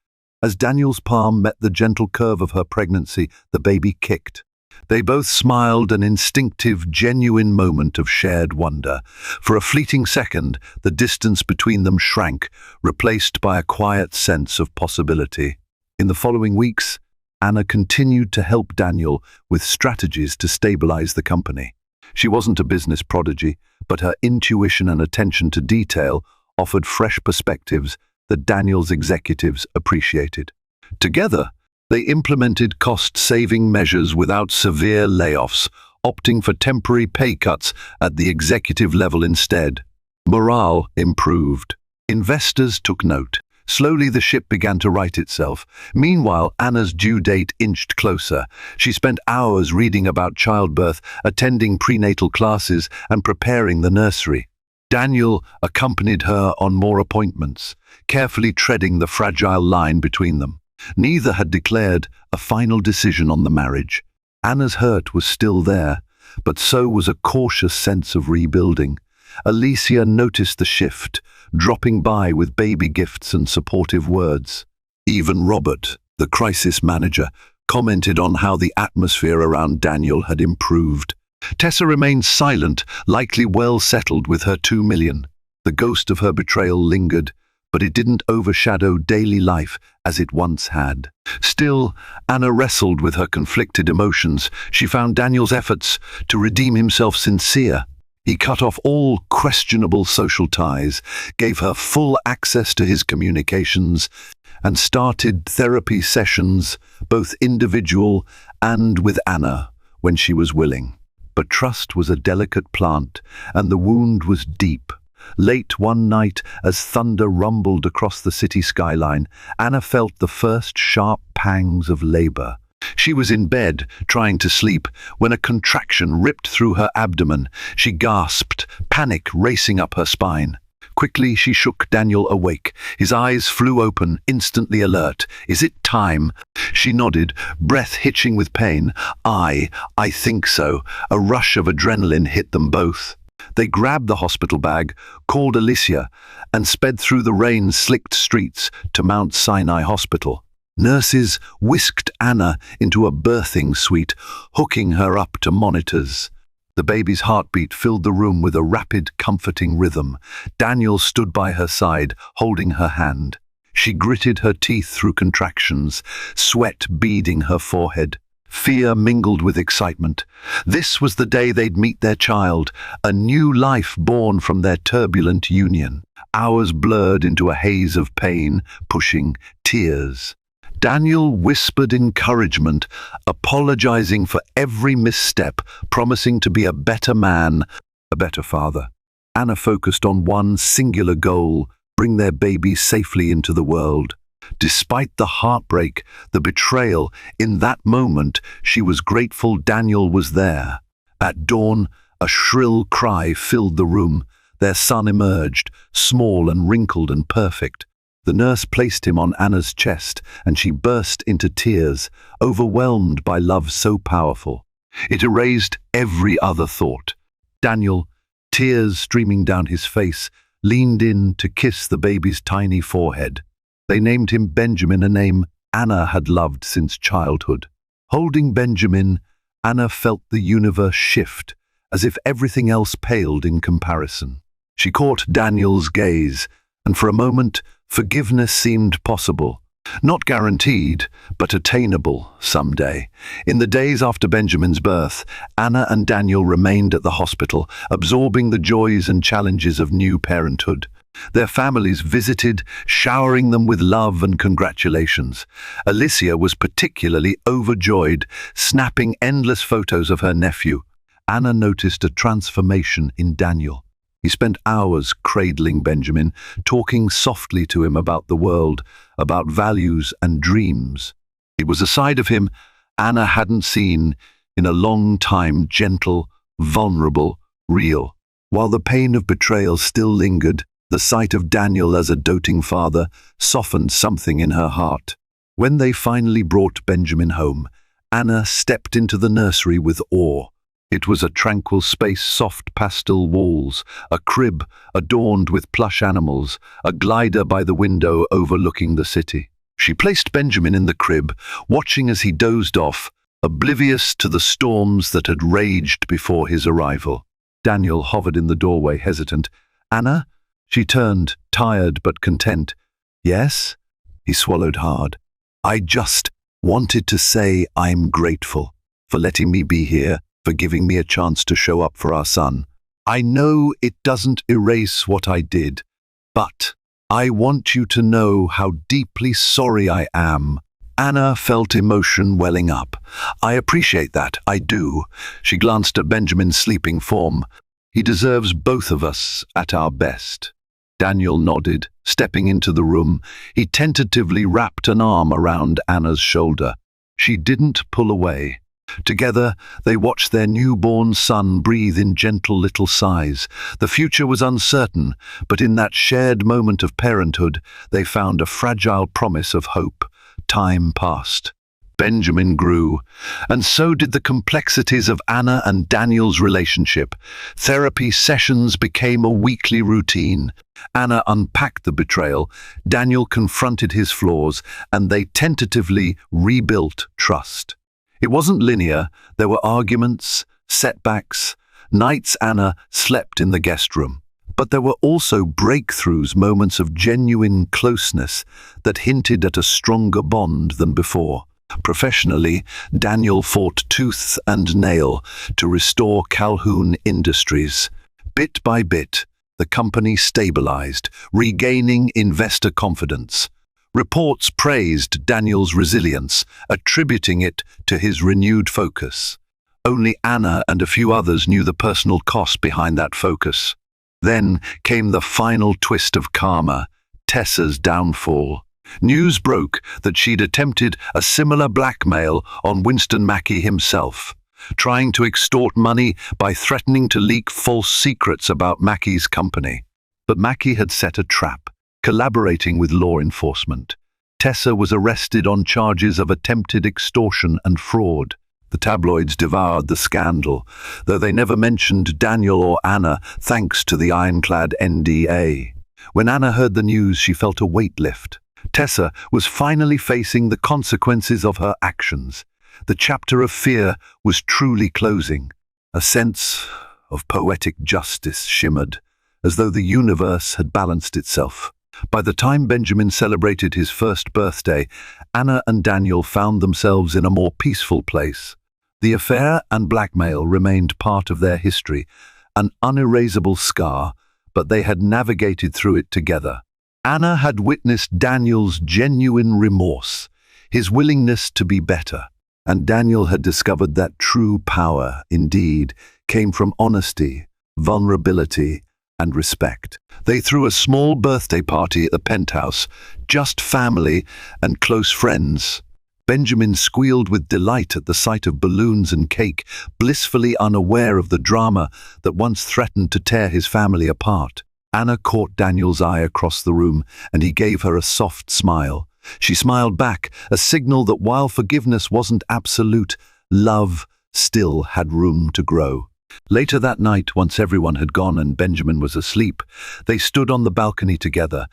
As Daniel's palm met the gentle curve of her pregnancy, the baby kicked. They both smiled, an instinctive, genuine moment of shared wonder. For a fleeting second, the distance between them shrank, replaced by a quiet sense of possibility. In the following weeks, Anna continued to help Daniel with strategies to stabilize the company. She wasn't a business prodigy, but her intuition and attention to detail offered fresh perspectives that Daniel's executives appreciated. Together, they implemented cost-saving measures without severe layoffs, opting for temporary pay cuts at the executive level instead. Morale improved. Investors took note. Slowly the ship began to right itself. Meanwhile, Anna's due date inched closer. She spent hours reading about childbirth, attending prenatal classes, and preparing the nursery. Daniel accompanied her on more appointments, carefully treading the fragile line between them. Neither had declared a final decision on the marriage. Anna's hurt was still there, but so was a cautious sense of rebuilding. Alicia noticed the shift, dropping by with baby gifts and supportive words. Even Robert, the crisis manager, commented on how the atmosphere around Daniel had improved. Tessa remained silent, likely well settled with her 2 million. The ghost of her betrayal lingered, but it didn't overshadow daily life as it once had. Still, Anna wrestled with her conflicted emotions. She found Daniel's efforts to redeem himself sincere. He cut off all questionable social ties, gave her full access to his communications, and started therapy sessions, both individual and with Anna, when she was willing. But trust was a delicate plant, and the wound was deep. Late one night, as thunder rumbled across the city skyline, Anna felt the first sharp pangs of labor. She was in bed, trying to sleep, when a contraction ripped through her abdomen. She gasped, panic racing up her spine. Quickly, she shook Daniel awake. His eyes flew open, instantly alert. "Is it time?" She nodded, breath hitching with pain. I think so." A rush of adrenaline hit them both. They grabbed the hospital bag, called Alicia, and sped through the rain-slicked streets to Mount Sinai Hospital. Nurses whisked Anna into a birthing suite, hooking her up to monitors. The baby's heartbeat filled the room with a rapid, comforting rhythm. Daniel stood by her side, holding her hand. She gritted her teeth through contractions, sweat beading her forehead. Fear mingled with excitement. This was the day they'd meet their child, a new life born from their turbulent union. Hours blurred into a haze of pain, pushing, tears. Daniel whispered encouragement, apologizing for every misstep, promising to be a better man, a better father. Anna focused on one singular goal: bring their baby safely into the world. Despite the heartbreak, the betrayal, in that moment, she was grateful Daniel was there. At dawn, a shrill cry filled the room. Their son emerged, small and wrinkled and perfect. The nurse placed him on Anna's chest, and she burst into tears, overwhelmed by love so powerful. It erased every other thought. Daniel, tears streaming down his face, leaned in to kiss the baby's tiny forehead. They named him Benjamin, a name Anna had loved since childhood. Holding Benjamin, Anna felt the universe shift, as if everything else paled in comparison. She caught Daniel's gaze, and for a moment, forgiveness seemed possible. Not guaranteed, but attainable someday. In the days after Benjamin's birth, Anna and Daniel remained at the hospital, absorbing the joys and challenges of new parenthood. Their families visited, showering them with love and congratulations. Alicia was particularly overjoyed, snapping endless photos of her nephew. Anna noticed a transformation in Daniel. He spent hours cradling Benjamin, talking softly to him about the world, about values and dreams. It was a side of him Anna hadn't seen in a long time: gentle, vulnerable, real. While the pain of betrayal still lingered, the sight of Daniel as a doting father softened something in her heart. When they finally brought Benjamin home, Anna stepped into the nursery with awe. It was a tranquil space, soft pastel walls, a crib adorned with plush animals, a glider by the window overlooking the city. She placed Benjamin in the crib, watching as he dozed off, oblivious to the storms that had raged before his arrival. Daniel hovered in the doorway, hesitant. "Anna?" She turned, tired but content. "Yes?" He swallowed hard. "I just wanted to say I'm grateful for letting me be here, for giving me a chance to show up for our son. I know it doesn't erase what I did, but I want you to know how deeply sorry I am." Anna felt emotion welling up. "I appreciate that, I do." She glanced at Benjamin's sleeping form. "He deserves both of us at our best." Daniel nodded, stepping into the room. He tentatively wrapped an arm around Anna's shoulder. She didn't pull away. Together, they watched their newborn son breathe in gentle little sighs. The future was uncertain, but in that shared moment of parenthood, they found a fragile promise of hope. Time passed. Benjamin grew, and so did the complexities of Anna and Daniel's relationship. Therapy sessions became a weekly routine. Anna unpacked the betrayal, Daniel confronted his flaws, and they tentatively rebuilt trust. It wasn't linear. There were arguments, setbacks, nights Anna slept in the guest room. But there were also breakthroughs, moments of genuine closeness that hinted at a stronger bond than before. Professionally, Daniel fought tooth and nail to restore Calhoun Industries. Bit by bit, the company stabilized, regaining investor confidence. Reports praised Daniel's resilience, attributing it to his renewed focus. Only Anna and a few others knew the personal cost behind that focus. Then came the final twist of karma, Tessa's downfall. News broke that she'd attempted a similar blackmail on Winston Mackey himself, trying to extort money by threatening to leak false secrets about Mackey's company. But Mackey had set a trap, collaborating with law enforcement. Tessa was arrested on charges of attempted extortion and fraud. The tabloids devoured the scandal, though they never mentioned Daniel or Anna thanks to the ironclad NDA. When Anna heard the news, she felt a weight lift. Tessa was finally facing the consequences of her actions. The chapter of fear was truly closing. A sense of poetic justice shimmered, as though the universe had balanced itself. By the time Benjamin celebrated his first birthday, Anna and Daniel found themselves in a more peaceful place. The affair and blackmail remained part of their history, an unerasable scar, but they had navigated through it together. Anna had witnessed Daniel's genuine remorse, his willingness to be better, and Daniel had discovered that true power, indeed, came from honesty, vulnerability, and respect. They threw a small birthday party at the penthouse, just family and close friends. Benjamin squealed with delight at the sight of balloons and cake, blissfully unaware of the drama that once threatened to tear his family apart. Anna caught Daniel's eye across the room, and he gave her a soft smile. She smiled back, a signal that while forgiveness wasn't absolute, love still had room to grow. Later that night, once everyone had gone and Benjamin was asleep, they stood on the balcony together,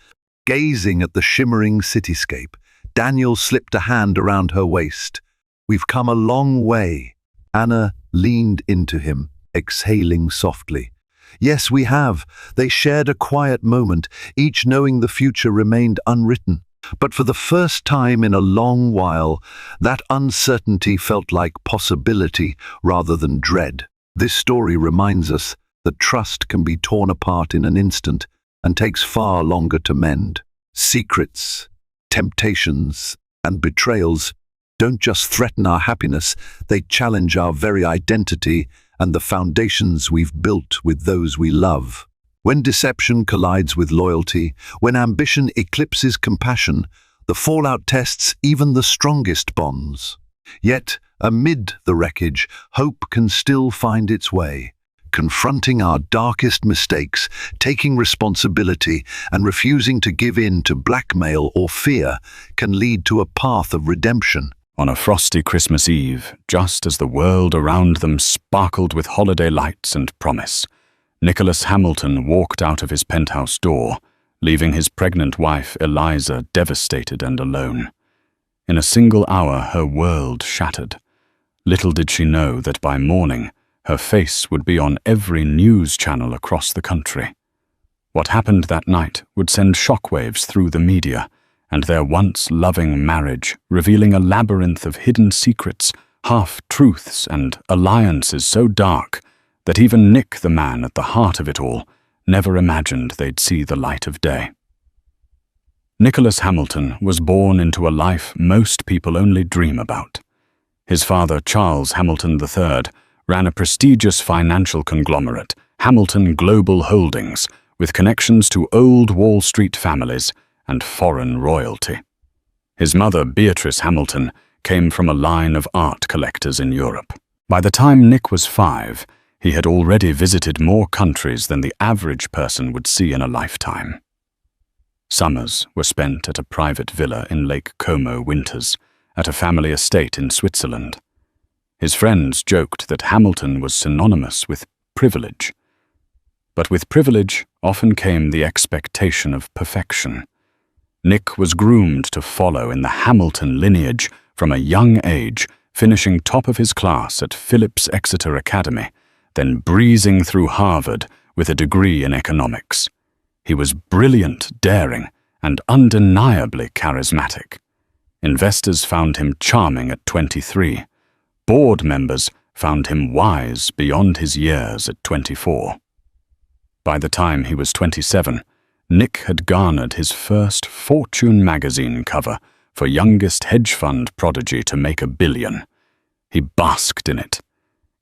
gazing at the shimmering cityscape. Daniel slipped a hand around her waist. "We've come a long way." Anna leaned into him, exhaling softly. "Yes, we have." They shared a quiet moment, each knowing the future remained unwritten. But for the first time in a long while, that uncertainty felt like possibility rather than dread. This story reminds us that trust can be torn apart in an instant and takes far longer to mend. Secrets, temptations, and betrayals don't just threaten our happiness, they challenge our very identity and the foundations we've built with those we love. When deception collides with loyalty, when ambition eclipses compassion, the fallout tests even the strongest bonds. Yet, amid the wreckage, hope can still find its way. Confronting our darkest mistakes, taking responsibility, and refusing to give in to blackmail or fear can lead to a path of redemption. On a frosty Christmas Eve, just as the world around them sparkled with holiday lights and promise, Nicholas Hamilton walked out of his penthouse door, leaving his pregnant wife Eliza devastated and alone. In a single hour, her world shattered. Little did she know that by morning, her face would be on every news channel across the country. What happened that night would send shockwaves through the media, and their once loving marriage, revealing a labyrinth of hidden secrets, half-truths, and alliances so dark that even Nick, the man at the heart of it all, never imagined they'd see the light of day. Nicholas Hamilton was born into a life most people only dream about. His father, Charles Hamilton III, ran a prestigious financial conglomerate, Hamilton Global Holdings, with connections to old Wall Street families and foreign royalty. His mother, Beatrice Hamilton, came from a line of art collectors in Europe. By the time Nick was 5, he had already visited more countries than the average person would see in a lifetime. Summers were spent at a private villa in Lake Como, winters at a family estate in Switzerland. His friends joked that Hamilton was synonymous with privilege. But with privilege often came the expectation of perfection. Nick was groomed to follow in the Hamilton lineage from a young age, finishing top of his class at Phillips Exeter Academy, then breezing through Harvard with a degree in economics. He was brilliant, daring, and undeniably charismatic. Investors found him charming at 23. Board members found him wise beyond his years at 24. By the time he was 27, Nick had garnered his first Fortune magazine cover for youngest hedge fund prodigy to make $1 billion. He basked in it.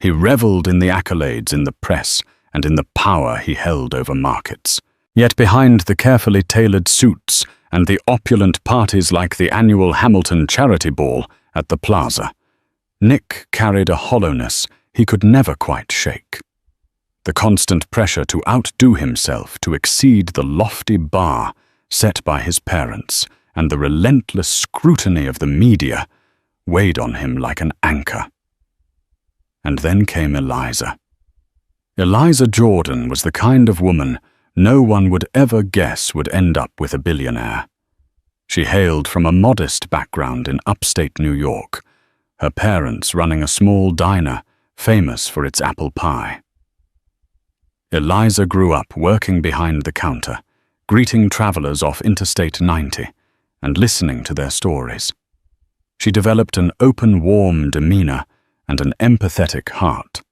He reveled in the accolades in the press and in the power he held over markets. Yet behind the carefully tailored suits and the opulent parties like the annual Hamilton Charity Ball at the Plaza, Nick carried a hollowness he could never quite shake. The constant pressure to outdo himself, to exceed the lofty bar set by his parents, and the relentless scrutiny of the media weighed on him like an anchor. And then came Eliza. Eliza Jordan was the kind of woman no one would ever guess would end up with a billionaire. She hailed from a modest background in upstate New York, her parents running a small diner famous for its apple pie. Eliza grew up working behind the counter, greeting travelers off Interstate 90 and listening to their stories. She developed an open, warm demeanor and an empathetic heart.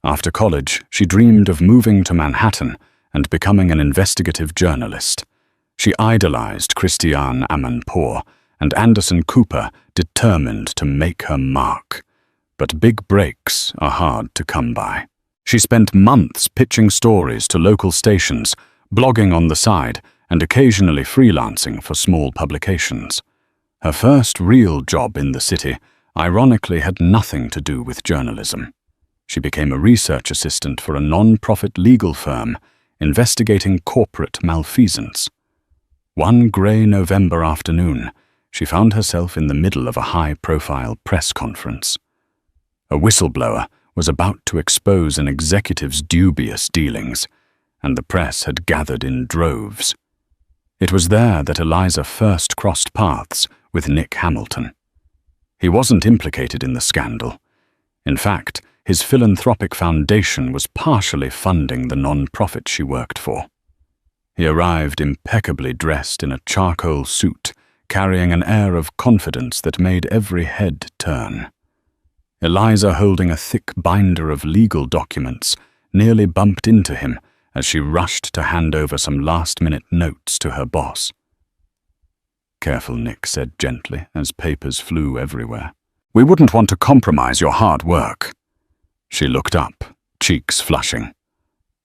After college, she dreamed of moving to Manhattan and becoming an investigative journalist. She idolized Christiane Amanpour and Anderson Cooper, determined to make her mark. But big breaks are hard to come by. She spent months pitching stories to local stations, blogging on the side, and occasionally freelancing for small publications. Her first real job in the city, ironically, had nothing to do with journalism. She became a research assistant for a non-profit legal firm investigating corporate malfeasance. One grey November afternoon, she found herself in the middle of a high-profile press conference. A whistleblower was about to expose an executive's dubious dealings, and the press had gathered in droves. It was there that Eliza first crossed paths with Nick Hamilton. He wasn't implicated in the scandal. In fact, his philanthropic foundation was partially funding the non-profit she worked for. He arrived impeccably dressed in a charcoal suit, carrying an air of confidence that made every head turn. Eliza, holding a thick binder of legal documents, nearly bumped into him as she rushed to hand over some last-minute notes to her boss. "Careful," Nick said gently as papers flew everywhere. "We wouldn't want to compromise your hard work." She looked up, cheeks flushing.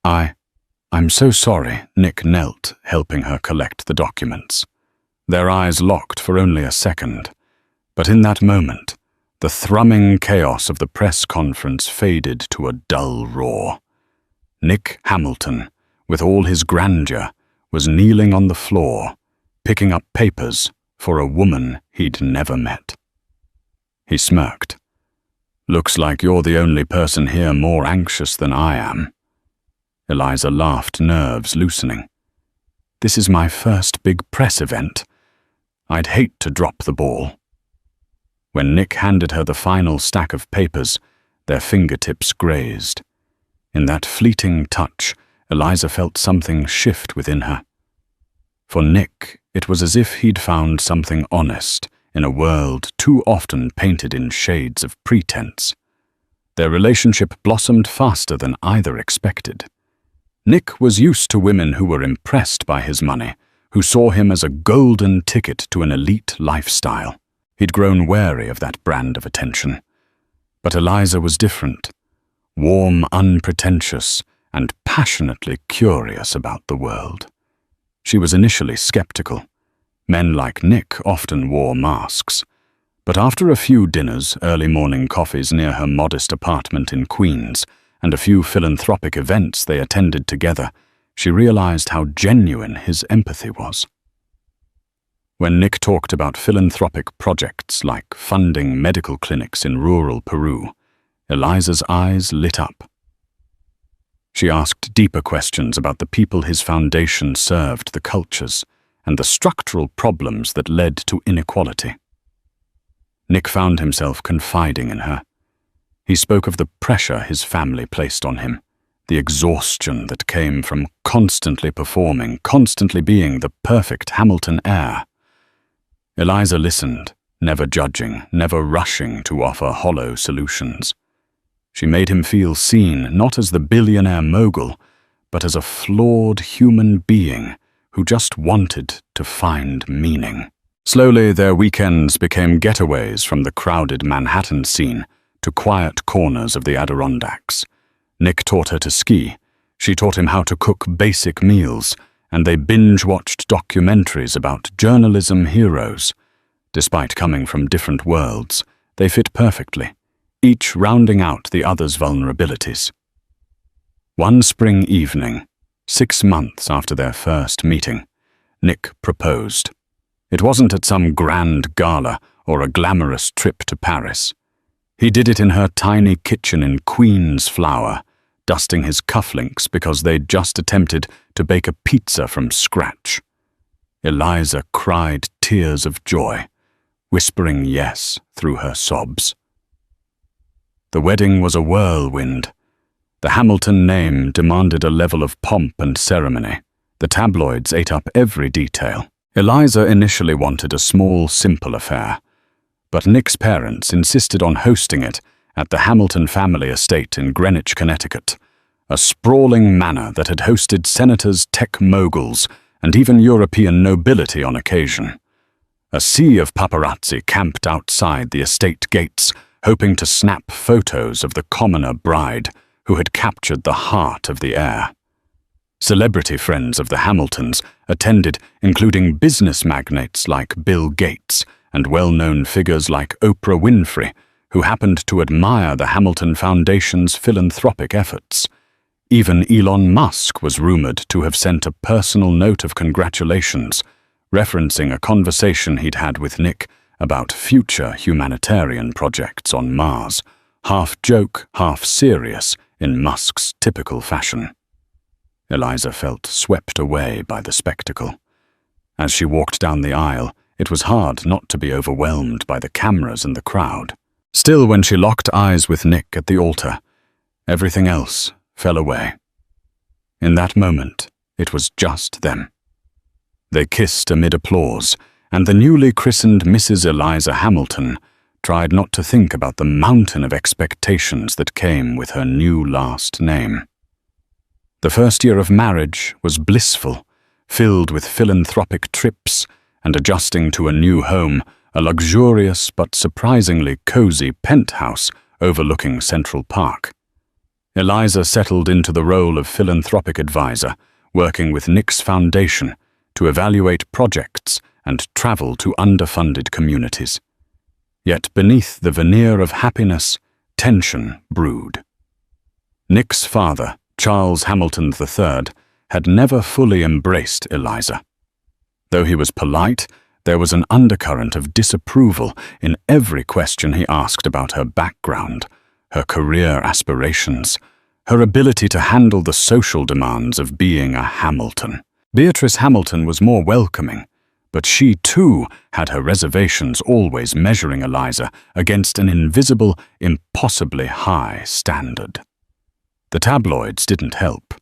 I'm so sorry," Nick knelt, helping her collect the documents. Their eyes locked for only a second, but in that moment, the thrumming chaos of the press conference faded to a dull roar. Nick Hamilton, with all his grandeur, was kneeling on the floor, picking up papers for a woman he'd never met. He smirked. "Looks like you're the only person here more anxious than I am." Eliza laughed, nerves loosening. "This is my first big press event. I'd hate to drop the ball." When Nick handed her the final stack of papers, their fingertips grazed. In that fleeting touch, Eliza felt something shift within her. For Nick, it was as if he'd found something honest in a world too often painted in shades of pretense. Their relationship blossomed faster than either expected. Nick was used to women who were impressed by his money, who saw him as a golden ticket to an elite lifestyle. He'd grown wary of that brand of attention. But Eliza was different, warm, unpretentious, and passionately curious about the world. She was initially skeptical. Men like Nick often wore masks. But after a few dinners, early morning coffees near her modest apartment in Queens, and a few philanthropic events they attended together, she realized how genuine his empathy was. When Nick talked about philanthropic projects like funding medical clinics in rural Peru, Eliza's eyes lit up. She asked deeper questions about the people his foundation served, the cultures, and the structural problems that led to inequality. Nick found himself confiding in her. He spoke of the pressure his family placed on him, the exhaustion that came from constantly performing, constantly being the perfect Hamilton heir. Eliza listened, never judging, never rushing to offer hollow solutions. She made him feel seen, not as the billionaire mogul, but as a flawed human being who just wanted to find meaning. Slowly, their weekends became getaways from the crowded Manhattan scene to quiet corners of the Adirondacks. Nick taught her to ski. She taught him how to cook basic meals, and they binge-watched documentaries about journalism heroes. Despite coming from different worlds, they fit perfectly, each rounding out the other's vulnerabilities. One spring evening, 6 months after their first meeting, Nick proposed. It wasn't at some grand gala or a glamorous trip to Paris. He did it in her tiny kitchen in Queens Flower, dusting his cufflinks because they'd just attempted to bake a pizza from scratch. Eliza cried tears of joy, whispering yes through her sobs. The wedding was a whirlwind. The Hamilton name demanded a level of pomp and ceremony. The tabloids ate up every detail. Eliza initially wanted a small, simple affair, but Nick's parents insisted on hosting it at the Hamilton family estate in Greenwich, Connecticut, a sprawling manor that had hosted senators, tech moguls, and even European nobility on occasion. A sea of paparazzi camped outside the estate gates, hoping to snap photos of the commoner bride who had captured the heart of the heir. Celebrity friends of the Hamiltons attended, including business magnates like Bill Gates and well-known figures like Oprah Winfrey, who happened to admire the Hamilton Foundation's philanthropic efforts. Even Elon Musk was rumored to have sent a personal note of congratulations, referencing a conversation he'd had with Nick about future humanitarian projects on Mars, half joke, half serious, in Musk's typical fashion. Eliza felt swept away by the spectacle. As she walked down the aisle, it was hard not to be overwhelmed by the cameras and the crowd. Still, when she locked eyes with Nick at the altar, everything else fell away. In that moment, it was just them. They kissed amid applause, and the newly christened Mrs. Eliza Hamilton tried not to think about the mountain of expectations that came with her new last name. The first year of marriage was blissful, filled with philanthropic trips and adjusting to a new home, a luxurious but surprisingly cozy penthouse overlooking Central Park. Eliza settled into the role of philanthropic advisor, working with Nick's foundation to evaluate projects and travel to underfunded communities. Yet beneath the veneer of happiness, tension brewed. Nick's father, Charles Hamilton III, had never fully embraced Eliza. Though he was polite, There was an undercurrent of disapproval in every question he asked about her background, her career aspirations, her ability to handle the social demands of being a Hamilton. Beatrice Hamilton was more welcoming, but she too had her reservations, always measuring Eliza against an invisible, impossibly high standard. The tabloids didn't help.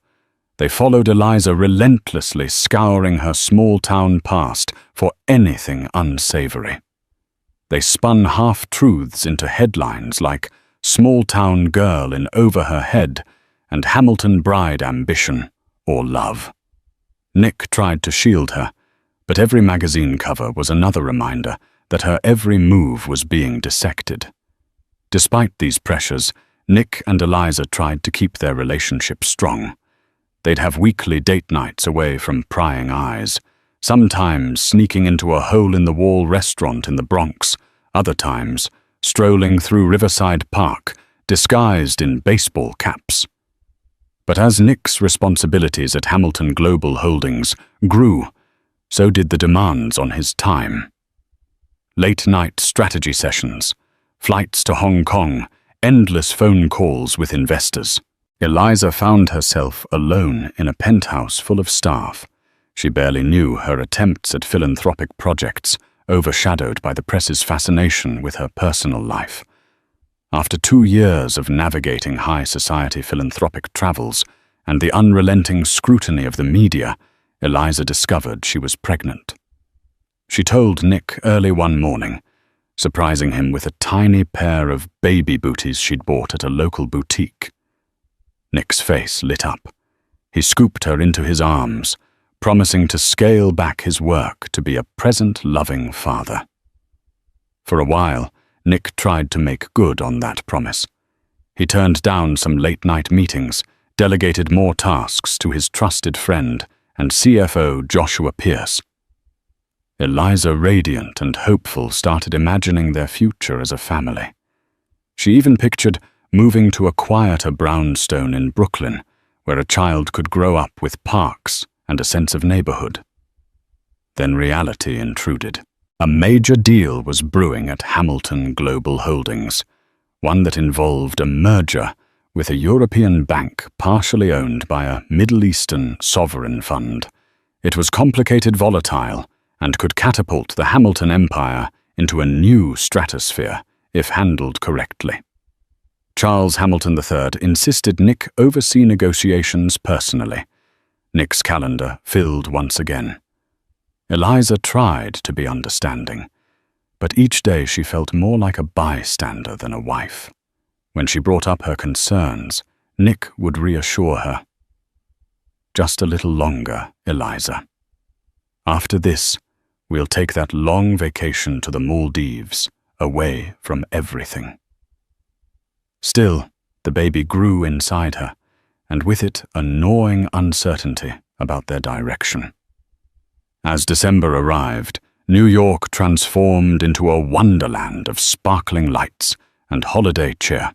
They followed Eliza relentlessly, scouring her small-town past for anything unsavory. They spun half-truths into headlines like "Small-Town Girl in Over Her Head" and "Hamilton Bride Ambition" or "Love." Nick tried to shield her, but every magazine cover was another reminder that her every move was being dissected. Despite these pressures, Nick and Eliza tried to keep their relationship strong. They'd have weekly date nights away from prying eyes, sometimes sneaking into a hole-in-the-wall restaurant in the Bronx, other times strolling through Riverside Park, disguised in baseball caps. But as Nick's responsibilities at Hamilton Global Holdings grew, so did the demands on his time. Late-night strategy sessions, flights to Hong Kong, endless phone calls with investors. Eliza found herself alone in a penthouse full of staff. She barely knew her attempts at philanthropic projects, overshadowed by the press's fascination with her personal life. After 2 years of navigating high society philanthropic travels and the unrelenting scrutiny of the media, Eliza discovered she was pregnant. She told Nick early one morning, surprising him with a tiny pair of baby booties she'd bought at a local boutique. Nick's face lit up. He scooped her into his arms, promising to scale back his work to be a present, loving father. For a while, Nick tried to make good on that promise. He turned down some late-night meetings, delegated more tasks to his trusted friend and CFO Joshua Pierce. Eliza, radiant and hopeful, started imagining their future as a family. She even pictured moving to a quieter brownstone in Brooklyn, where a child could grow up with parks and a sense of neighborhood. Then reality intruded. A major deal was brewing at Hamilton Global Holdings, one that involved a merger with a European bank partially owned by a Middle Eastern sovereign fund. It was complicated, volatile, and could catapult the Hamilton empire into a new stratosphere if handled correctly. Charles Hamilton III insisted Nick oversee negotiations personally. Nick's calendar filled once again. Eliza tried to be understanding, but each day she felt more like a bystander than a wife. When she brought up her concerns, Nick would reassure her. "Just a little longer, Eliza. After this, we'll take that long vacation to the Maldives, away from everything." Still, the baby grew inside her, and with it a gnawing uncertainty about their direction. As December arrived, New York transformed into a wonderland of sparkling lights and holiday cheer.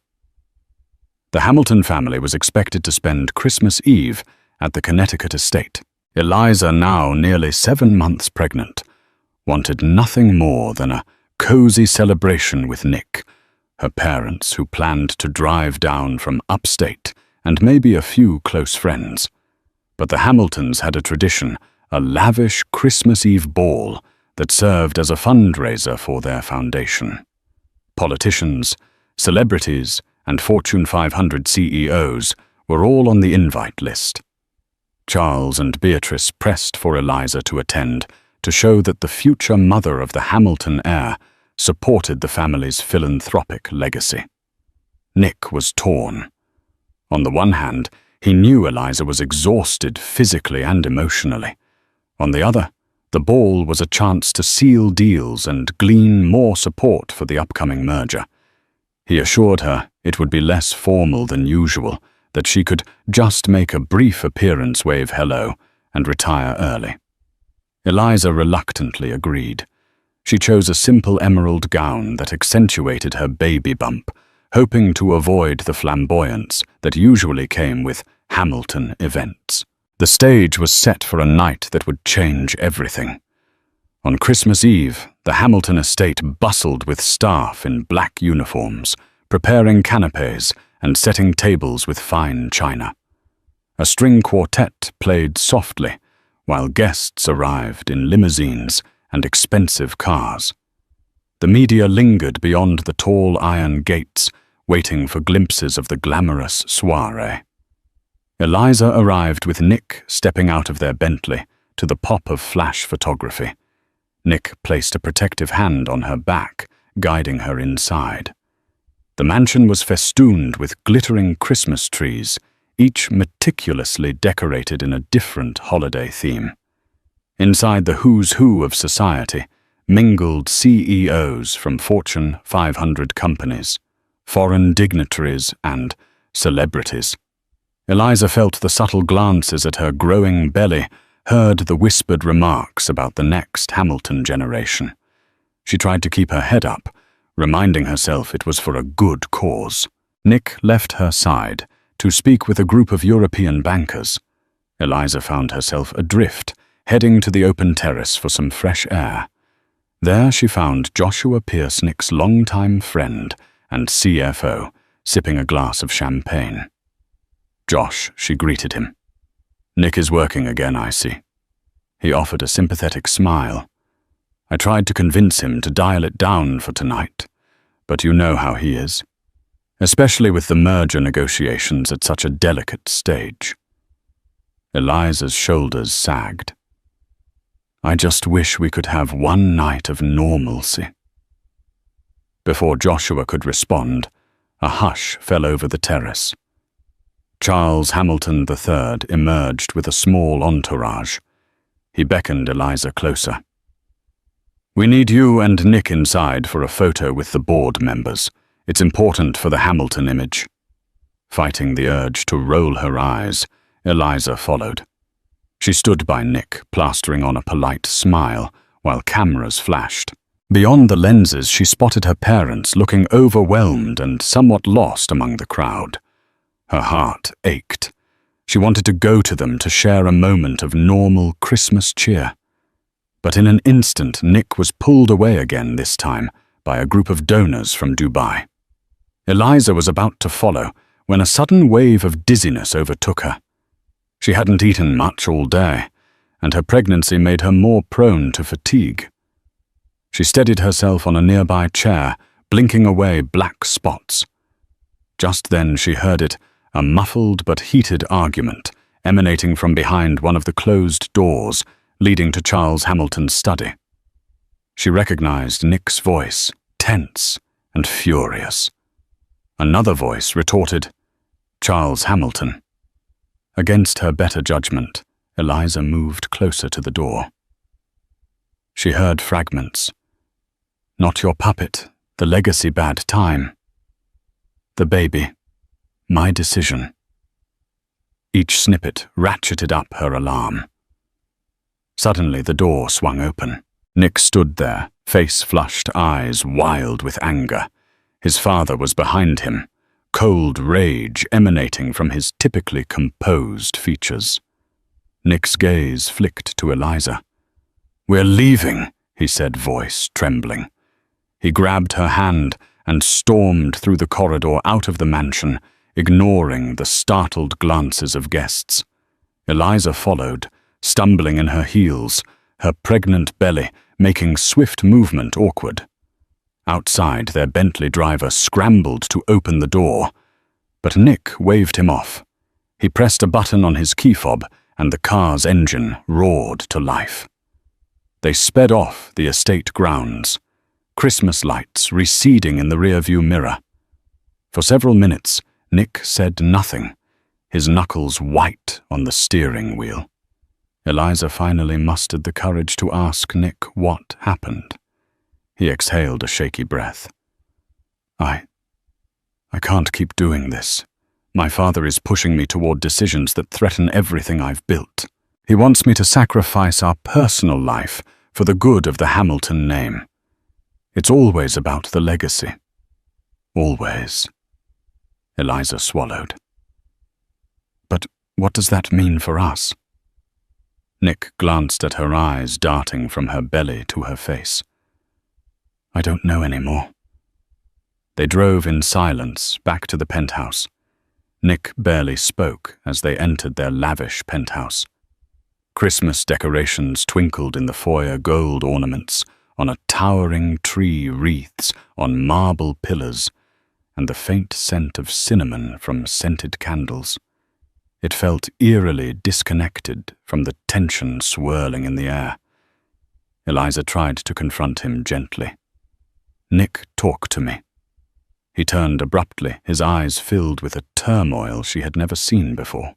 The Hamilton family was expected to spend Christmas Eve at the Connecticut estate. Eliza, now nearly 7 months pregnant, wanted nothing more than a cozy celebration with Nick, her parents who planned to drive down from upstate, and maybe a few close friends. But the Hamiltons had a tradition, a lavish Christmas Eve ball that served as a fundraiser for their foundation. Politicians, celebrities, and Fortune 500 CEOs were all on the invite list. Charles and Beatrice pressed for Eliza to attend to show that the future mother of the Hamilton heir supported the family's philanthropic legacy. Nick was torn. On the one hand, he knew Eliza was exhausted physically and emotionally. On the other, the ball was a chance to seal deals and glean more support for the upcoming merger. He assured her it would be less formal than usual, that she could just make a brief appearance, wave hello, and retire early. Eliza reluctantly agreed. She chose a simple emerald gown that accentuated her baby bump, hoping to avoid the flamboyance that usually came with Hamilton events. The stage was set for a night that would change everything. On Christmas Eve, the Hamilton estate bustled with staff in black uniforms, preparing canapes and setting tables with fine china. A string quartet played softly, while guests arrived in limousines and expensive cars. The media lingered beyond the tall iron gates, waiting for glimpses of the glamorous soiree. Eliza arrived with Nick stepping out of their Bentley to the pop of flash photography. Nick placed a protective hand on her back, guiding her inside. The mansion was festooned with glittering Christmas trees, each meticulously decorated in a different holiday theme. Inside the who's who of society mingled CEOs from Fortune 500 companies, foreign dignitaries, and celebrities. Eliza felt the subtle glances at her growing belly, heard the whispered remarks about the next Hamilton generation. She tried to keep her head up, reminding herself it was for a good cause. Nick left her side to speak with a group of European bankers. Eliza found herself adrift, heading to the open terrace for some fresh air. There she found Joshua Pierce, Nick's longtime friend and CFO, sipping a glass of champagne. "Josh," she greeted him. "Nick is working again, I see." He offered a sympathetic smile. "I tried to convince him to dial it down for tonight, but you know how he is, especially with the merger negotiations at such a delicate stage." Eliza's shoulders sagged. "I just wish we could have one night of normalcy." Before Joshua could respond, a hush fell over the terrace. Charles Hamilton III emerged with a small entourage. He beckoned Eliza closer. "We need you and Nick inside for a photo with the board members. It's important for the Hamilton image." Fighting the urge to roll her eyes, Eliza followed. She stood by Nick, plastering on a polite smile, while cameras flashed. Beyond the lenses, she spotted her parents looking overwhelmed and somewhat lost among the crowd. Her heart ached. She wanted to go to them to share a moment of normal Christmas cheer. But in an instant, Nick was pulled away again this time by a group of donors from Dubai. Eliza was about to follow when a sudden wave of dizziness overtook her. She hadn't eaten much all day, and her pregnancy made her more prone to fatigue. She steadied herself on a nearby chair, blinking away black spots. Just then she heard it, a muffled but heated argument emanating from behind one of the closed doors leading to Charles Hamilton's study. She recognized Nick's voice, tense and furious. Another voice retorted, "Charles Hamilton." Against her better judgment, Eliza moved closer to the door. She heard fragments. "Not your puppet, the legacy bad time. The baby, my decision." Each snippet ratcheted up her alarm. Suddenly the door swung open. Nick stood there, face flushed, eyes wild with anger. His father was behind him, cold rage emanating from his typically composed features. Nick's gaze flicked to Eliza. "We're leaving," he said, voice trembling. He grabbed her hand and stormed through the corridor out of the mansion, ignoring the startled glances of guests. Eliza followed, stumbling in her heels, her pregnant belly making swift movement awkward. Outside, their Bentley driver scrambled to open the door, but Nick waved him off. He pressed a button on his key fob, and the car's engine roared to life. They sped off the estate grounds, Christmas lights receding in the rearview mirror. For several minutes, Nick said nothing, his knuckles white on the steering wheel. Eliza finally mustered the courage to ask Nick what happened. He exhaled a shaky breath. I can't keep doing this. My father is pushing me toward decisions that threaten everything I've built. He wants me to sacrifice our personal life for the good of the Hamilton name. It's always about the legacy. Always." Eliza swallowed. "But what does that mean for us?" Nick glanced at her eyes darting from her belly to her face. I don't know anymore. They drove in silence back to the penthouse. Nick barely spoke as they entered their lavish penthouse. Christmas decorations twinkled in the foyer, gold ornaments on a towering tree, wreaths on marble pillars, and the faint scent of cinnamon from scented candles. It felt eerily disconnected from the tension swirling in the air. Eliza tried to confront him gently. Nick, talk to me. He turned abruptly, his eyes filled with a turmoil she had never seen before.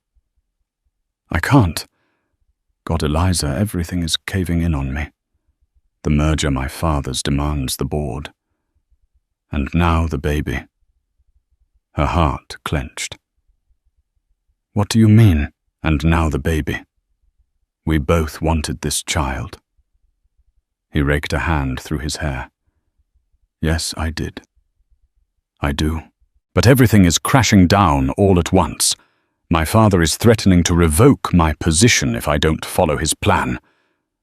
I can't. God, Eliza, everything is caving in on me. The merger my father's demands the board. And now the baby. Her heart clenched. What do you mean, and now the baby? We both wanted this child. He raked a hand through his hair. Yes, I did. I do. But everything is crashing down all at once. My father is threatening to revoke my position if I don't follow his plan.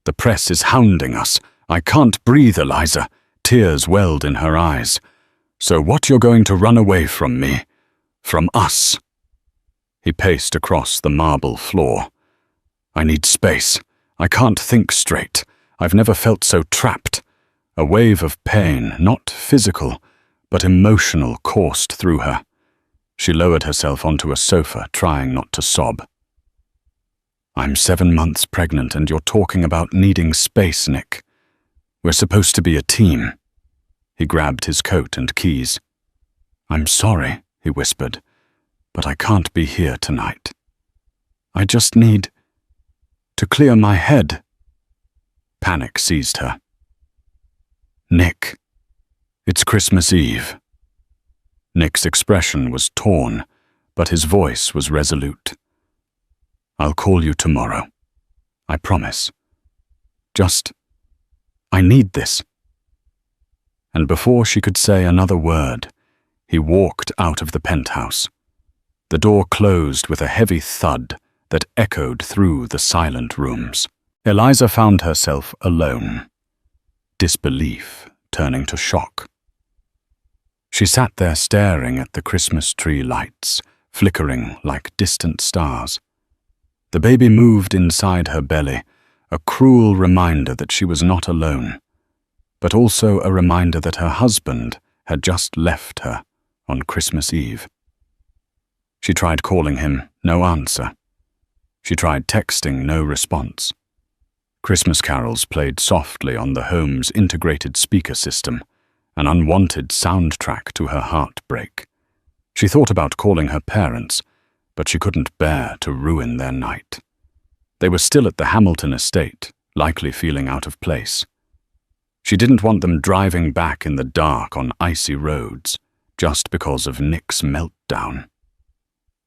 The press is hounding us. I can't breathe, Eliza. Tears welled in her eyes. So what, you're going to run away from me? From us? He paced across the marble floor. I need space. I can't think straight. I've never felt so trapped. A wave of pain, not physical, but emotional, coursed through her. She lowered herself onto a sofa, trying not to sob. I'm 7 months pregnant, and you're talking about needing space, Nick. We're supposed to be a team. He grabbed his coat and keys. I'm sorry, he whispered, but I can't be here tonight. I just need to clear my head. Panic seized her. Nick, it's Christmas Eve. Nick's expression was torn, but his voice was resolute. I'll call you tomorrow. I promise. I need this. And before she could say another word, he walked out of the penthouse. The door closed with a heavy thud that echoed through the silent rooms. Eliza found herself alone, disbelief turning to shock. She sat there staring at the Christmas tree lights, flickering like distant stars. The baby moved inside her belly, a cruel reminder that she was not alone, but also a reminder that her husband had just left her on Christmas Eve. She tried calling him, no answer. She tried texting, no response. Christmas carols played softly on the home's integrated speaker system, an unwanted soundtrack to her heartbreak. She thought about calling her parents, but she couldn't bear to ruin their night. They were still at the Hamilton estate, likely feeling out of place. She didn't want them driving back in the dark on icy roads, just because of Nick's meltdown.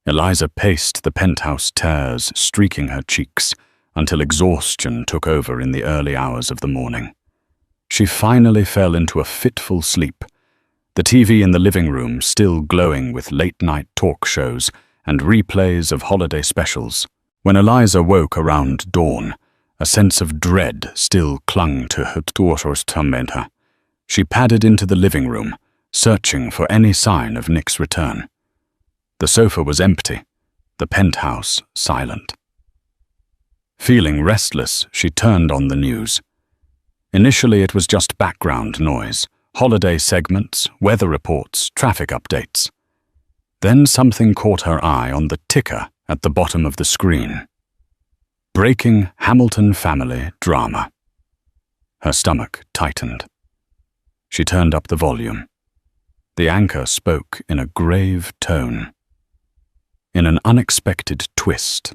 Eliza paced the penthouse terrace, streaking her cheeks, until exhaustion took over in the early hours of the morning. She finally fell into a fitful sleep, the TV in the living room still glowing with late-night talk shows and replays of holiday specials. When Eliza woke around dawn, a sense of dread still clung to her daughter's tormentor. She padded into the living room, searching for any sign of Nick's return. The sofa was empty, the penthouse silent. Feeling restless, she turned on the news. Initially, it was just background noise, holiday segments, weather reports, traffic updates. Then something caught her eye on the ticker at the bottom of the screen. Breaking Hamilton family drama. Her stomach tightened. She turned up the volume. The anchor spoke in a grave tone. In an unexpected twist.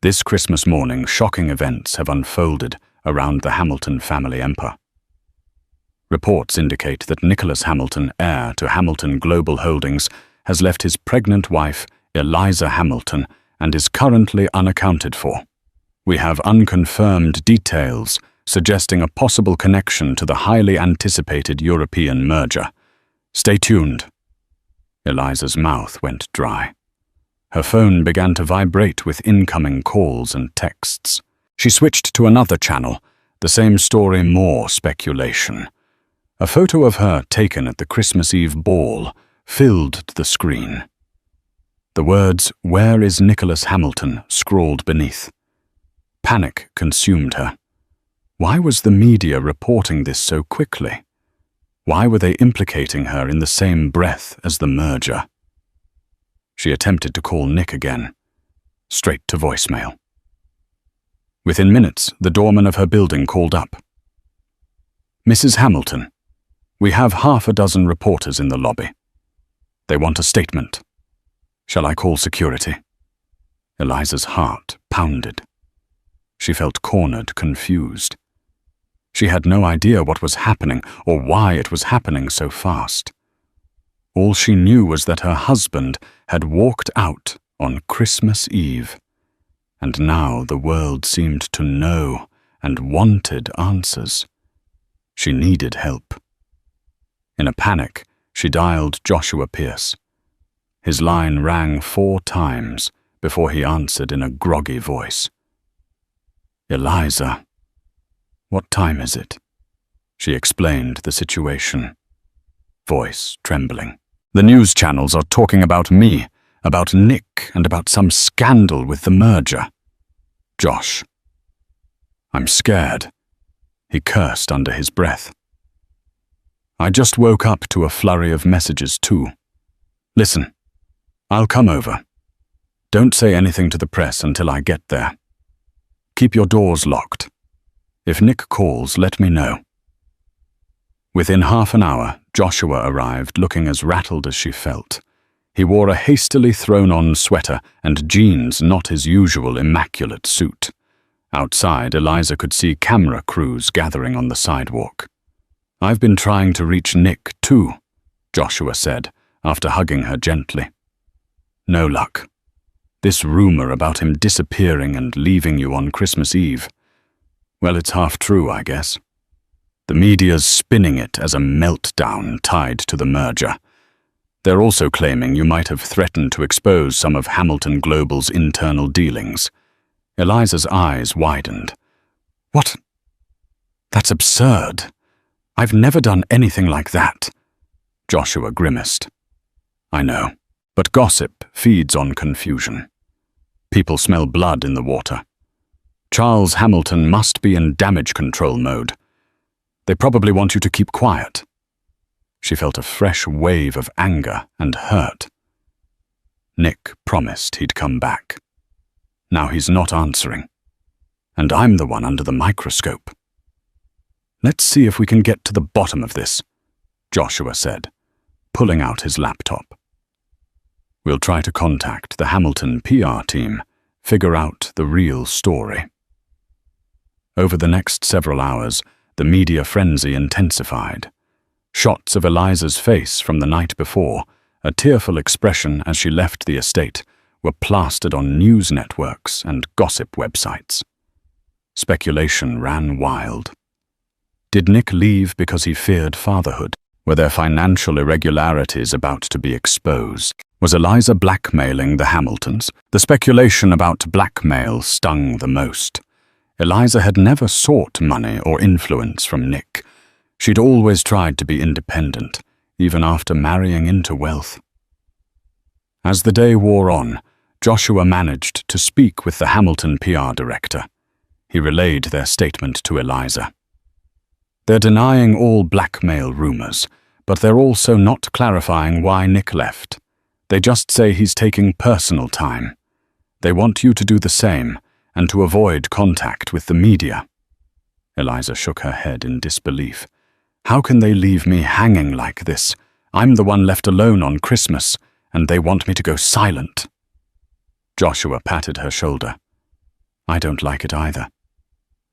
This Christmas morning, shocking events have unfolded around the Hamilton family empire. Reports indicate that Nicholas Hamilton, heir to Hamilton Global Holdings, has left his pregnant wife, Eliza Hamilton, and is currently unaccounted for. We have unconfirmed details suggesting a possible connection to the highly anticipated European merger. Stay tuned. Eliza's mouth went dry. Her phone began to vibrate with incoming calls and texts. She switched to another channel, the same story, more speculation. A photo of her taken at the Christmas Eve ball filled the screen. The words, "Where is Nicholas Hamilton?" scrawled beneath. Panic consumed her. Why was the media reporting this so quickly? Why were they implicating her in the same breath as the merger? She attempted to call Nick again, straight to voicemail. Within minutes, the doorman of her building called up. "Mrs. Hamilton, we have half a dozen reporters in the lobby. They want a statement. Shall I call security?" Eliza's heart pounded. She felt cornered, confused. She had no idea what was happening or why it was happening so fast. All she knew was that her husband had walked out on Christmas Eve, and now the world seemed to know and wanted answers. She needed help. In a panic, she dialed Joshua Pierce. His line rang 4 times before he answered in a groggy voice. "Eliza, what time is it?" She explained the situation, voice trembling. "The news channels are talking about me, about Nick, and about some scandal with the merger. Josh." "I'm scared," he cursed under his breath. "I just woke up to a flurry of messages too. Listen, I'll come over. Don't say anything to the press until I get there. Keep your doors locked. If Nick calls, let me know." Within half an hour, Joshua arrived looking as rattled as she felt. He wore a hastily thrown-on sweater and jeans, not his usual immaculate suit. Outside, Eliza could see camera crews gathering on the sidewalk. "I've been trying to reach Nick too," Joshua said, after hugging her gently. "No luck. This rumor about him disappearing and leaving you on Christmas Eve, well, it's half true, I guess. The media's spinning it as a meltdown tied to the merger. They're also claiming you might have threatened to expose some of Hamilton Global's internal dealings." Eliza's eyes widened. "What? That's absurd. I've never done anything like that." Joshua grimaced. "I know, but gossip feeds on confusion. People smell blood in the water. Charles Hamilton must be in damage control mode. They probably want you to keep quiet." She felt a fresh wave of anger and hurt. Nick promised he'd come back. Now he's not answering. And I'm the one under the microscope. "Let's see if we can get to the bottom of this," Joshua said, pulling out his laptop. "We'll try to contact the Hamilton PR team, figure out the real story." Over the next several hours, the media frenzy intensified. Shots of Eliza's face from the night before, a tearful expression as she left the estate, were plastered on news networks and gossip websites. Speculation ran wild. Did Nick leave because he feared fatherhood? Were there financial irregularities about to be exposed? Was Eliza blackmailing the Hamiltons? The speculation about blackmail stung the most. Eliza had never sought money or influence from Nick. She'd always tried to be independent, even after marrying into wealth. As the day wore on, Joshua managed to speak with the Hamilton PR director. He relayed their statement to Eliza. "They're denying all blackmail rumors, but they're also not clarifying why Nick left. They just say he's taking personal time. They want you to do the same and to avoid contact with the media." Eliza shook her head in disbelief. "How can they leave me hanging like this? I'm the one left alone on Christmas, and they want me to go silent." Joshua patted her shoulder. "I don't like it either.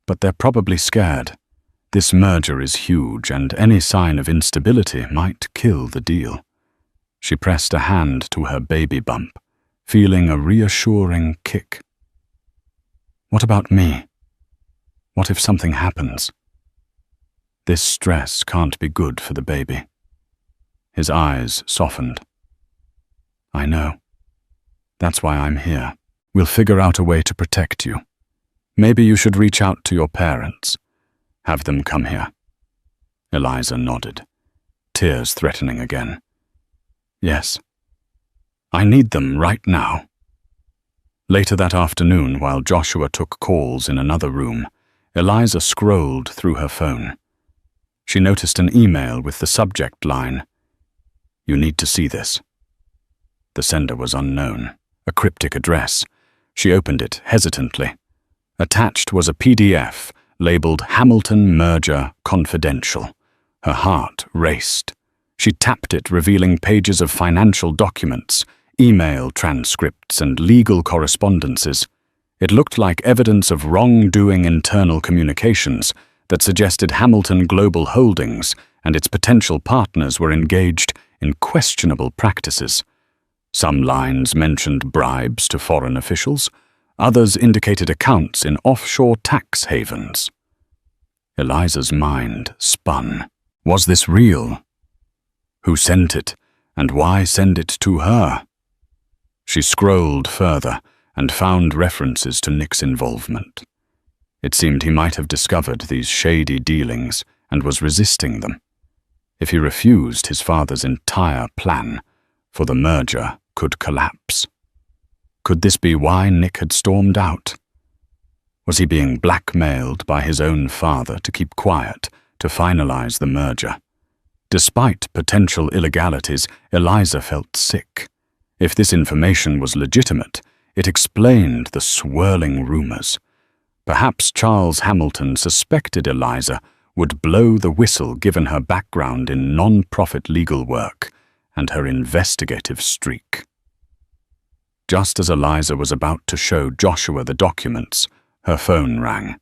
But they're probably scared. This merger is huge, and any sign of instability might kill the deal." She pressed a hand to her baby bump, feeling a reassuring kick. "What about me? What if something happens? This stress can't be good for the baby." His eyes softened. "I know. That's why I'm here. We'll figure out a way to protect you. Maybe you should reach out to your parents. Have them come here." Eliza nodded, tears threatening again. "Yes. I need them right now." Later that afternoon, while Joshua took calls in another room, Eliza scrolled through her phone. She noticed an email with the subject line, "You need to see this." The sender was unknown, a cryptic address. She opened it hesitantly. Attached was a PDF labeled Hamilton Merger Confidential. Her heart raced. She tapped it, revealing pages of financial documents, email transcripts, and legal correspondences. It looked like evidence of wrongdoing internal communications that suggested Hamilton Global Holdings and its potential partners were engaged in questionable practices. Some lines mentioned bribes to foreign officials, others indicated accounts in offshore tax havens. Eliza's mind spun. Was this real? Who sent it, and why send it to her? She scrolled further and found references to Nick's involvement. It seemed he might have discovered these shady dealings and was resisting them. If he refused, his father's entire plan for the merger could collapse. Could this be why Nick had stormed out? Was he being blackmailed by his own father to keep quiet, to finalize the merger? Despite potential illegalities, Eliza felt sick. If this information was legitimate, it explained the swirling rumors. Perhaps Charles Hamilton suspected Eliza would blow the whistle given her background in non-profit legal work and her investigative streak. Just as Eliza was about to show Joshua the documents, her phone rang.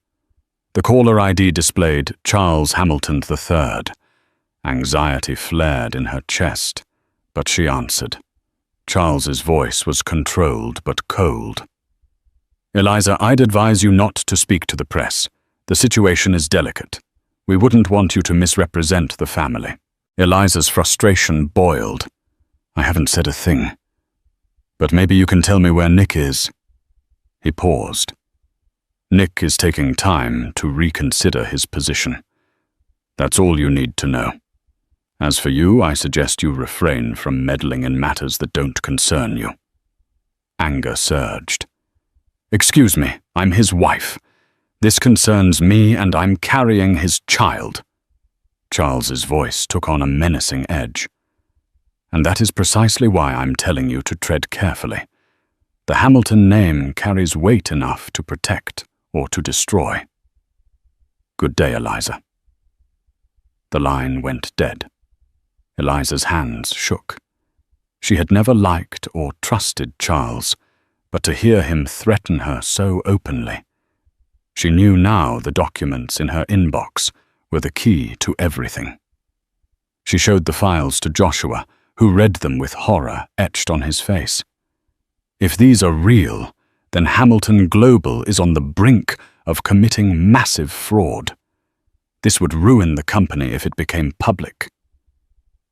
The caller ID displayed Charles Hamilton III. Anxiety flared in her chest, but she answered. Charles's voice was controlled but cold. "Eliza, I'd advise you not to speak to the press. The situation is delicate. We wouldn't want you to misrepresent the family." Eliza's frustration boiled. "I haven't said a thing. But maybe you can tell me where Nick is." He paused. "Nick is taking time to reconsider his position. That's all you need to know. As for you, I suggest you refrain from meddling in matters that don't concern you." Anger surged. "Excuse me, I'm his wife. This concerns me and I'm carrying his child." Charles's voice took on a menacing edge. "And that is precisely why I'm telling you to tread carefully. The Hamilton name carries weight enough to protect or to destroy. Good day, Eliza." The line went dead. Eliza's hands shook. She had never liked or trusted Charles, but to hear him threaten her so openly. She knew now the documents in her inbox were the key to everything. She showed the files to Joshua, who read them with horror etched on his face. If these are real, then Hamilton Global is on the brink of committing massive fraud. This would ruin the company if it became public.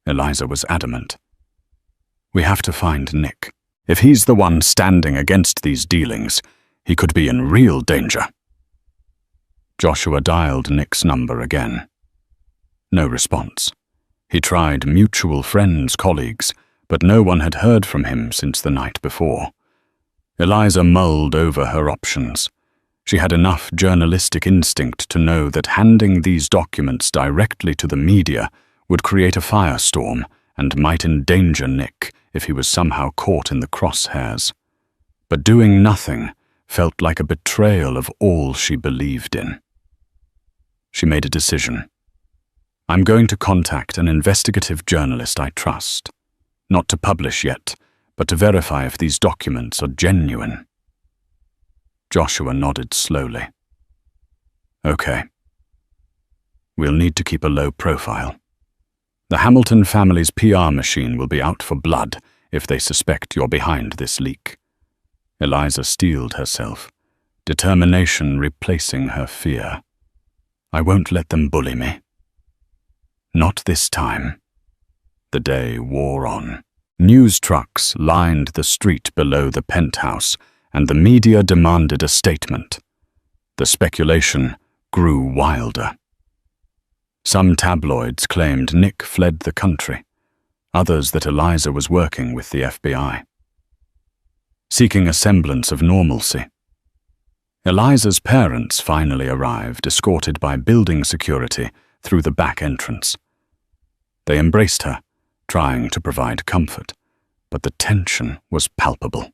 Eliza was adamant. "We have to find Nick. If he's the one standing against these dealings, he could be in real danger." Joshua dialed Nick's number again. No response. He tried mutual friends, colleagues, but no one had heard from him since the night before. Eliza mulled over her options. She had enough journalistic instinct to know that handing these documents directly to the media would create a firestorm and might endanger Nick if he was somehow caught in the crosshairs. But doing nothing felt like a betrayal of all she believed in. She made a decision. "I'm going to contact an investigative journalist I trust. Not to publish yet, but to verify if these documents are genuine." Joshua nodded slowly. "Okay. We'll need to keep a low profile. The Hamilton family's PR machine will be out for blood if they suspect you're behind this leak." Eliza steeled herself, determination replacing her fear. "I won't let them bully me." Not this time. The day wore on. News trucks lined the street below the penthouse, and the media demanded a statement. The speculation grew wilder. Some tabloids claimed Nick fled the country, others that Eliza was working with the FBI. Seeking a semblance of normalcy, Eliza's parents finally arrived, escorted by building security through the back entrance. They embraced her, trying to provide comfort, but the tension was palpable.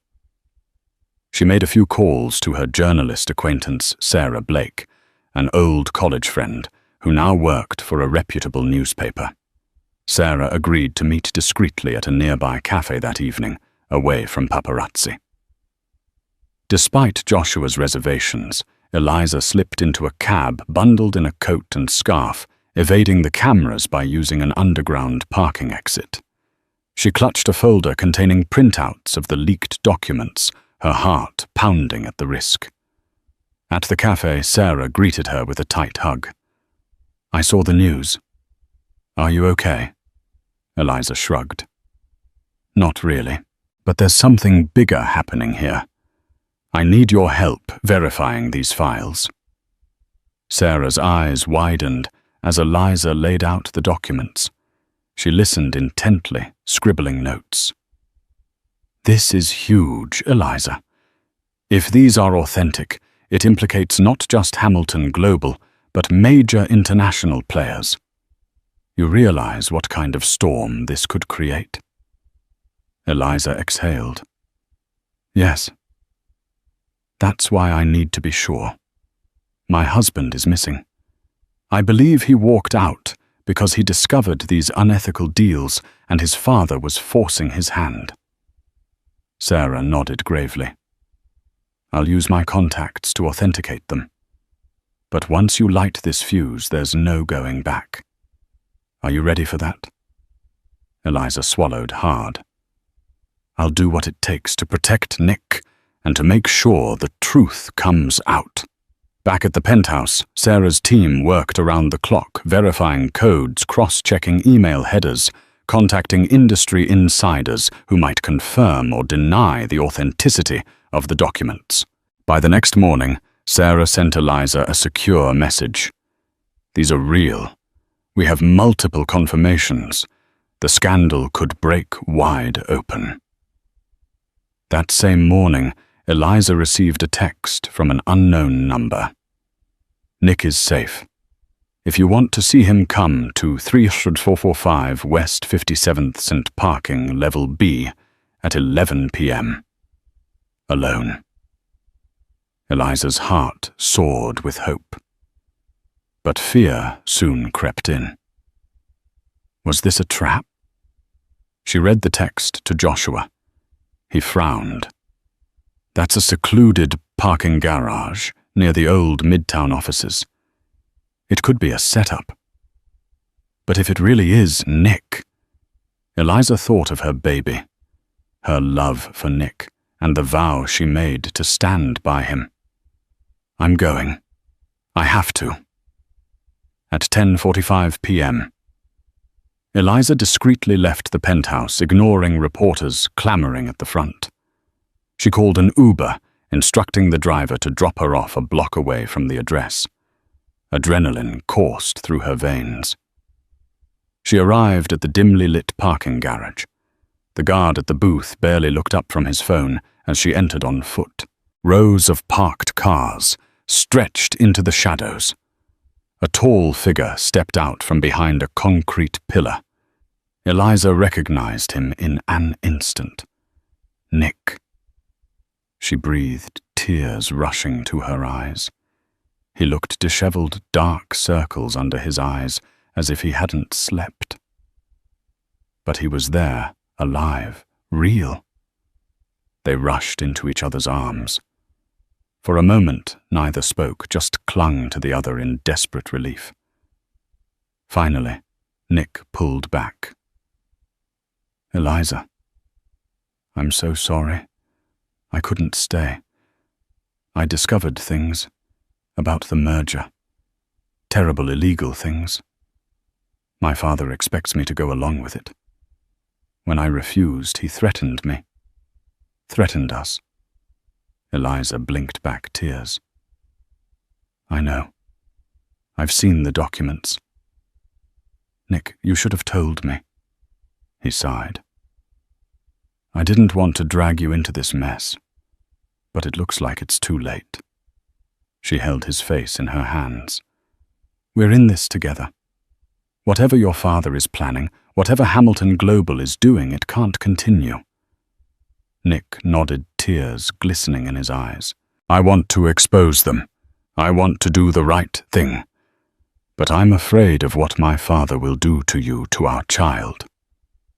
She made a few calls to her journalist acquaintance, Sarah Blake, an old college friend who now worked for a reputable newspaper. Sarah agreed to meet discreetly at a nearby cafe that evening, away from paparazzi. Despite Joshua's reservations, Eliza slipped into a cab bundled in a coat and scarf, evading the cameras by using an underground parking exit. She clutched a folder containing printouts of the leaked documents, her heart pounding at the risk. At the cafe, Sarah greeted her with a tight hug. "I saw the news. Are you okay?" Eliza shrugged. "Not really, but there's something bigger happening here. I need your help verifying these files." Sarah's eyes widened as Eliza laid out the documents. She listened intently, scribbling notes. "This is huge, Eliza. If these are authentic, it implicates not just Hamilton Global, but major international players. You realize what kind of storm this could create?" Eliza exhaled. "Yes. That's why I need to be sure. My husband is missing. I believe he walked out because he discovered these unethical deals and his father was forcing his hand." Sarah nodded gravely. "I'll use my contacts to authenticate them. But once you light this fuse, there's no going back. Are you ready for that?" Eliza swallowed hard. "I'll do what it takes to protect Nick and to make sure the truth comes out." Back at the penthouse, Sarah's team worked around the clock, verifying codes, cross-checking email headers, contacting industry insiders who might confirm or deny the authenticity of the documents. By the next morning, Sarah sent Eliza a secure message. "These are real. We have multiple confirmations. The scandal could break wide open." That same morning, Eliza received a text from an unknown number. "Nick is safe. If you want to see him, come to 30445 West 57th St. Parking, Level B, at 11 p.m. Alone." Eliza's heart soared with hope. But fear soon crept in. Was this a trap? She read the text to Joshua. He frowned. "That's a secluded parking garage near the old Midtown offices. It could be a setup. But if it really is Nick..." Eliza thought of her baby, her love for Nick, and the vow she made to stand by him. "I'm going. I have to." At 10:45 p.m., Eliza discreetly left the penthouse, ignoring reporters clamoring at the front. She called an Uber, instructing the driver to drop her off a block away from the address. Adrenaline coursed through her veins. She arrived at the dimly lit parking garage. The guard at the booth barely looked up from his phone as she entered on foot. Rows of parked cars stretched into the shadows. A tall figure stepped out from behind a concrete pillar. Eliza recognized him in an instant. Nick. She breathed, tears rushing to her eyes. He looked disheveled, dark circles under his eyes, as if he hadn't slept. But he was there, alive, real. They rushed into each other's arms. For a moment, neither spoke, just clung to the other in desperate relief. Finally, Nick pulled back. "Eliza, I'm so sorry. I couldn't stay. I discovered things about the merger. Terrible illegal things. My father expects me to go along with it. When I refused, he threatened me. Threatened us." Eliza blinked back tears. I know. I've seen the documents. Nick, you should have told me. He sighed. I didn't want to drag you into this mess, but it looks like it's too late. She held his face in her hands. We're in this together. Whatever your father is planning, whatever Hamilton Global is doing, it can't continue. Nick nodded, tears glistening in his eyes. I want to expose them. I want to do the right thing. But I'm afraid of what my father will do to you, to our child.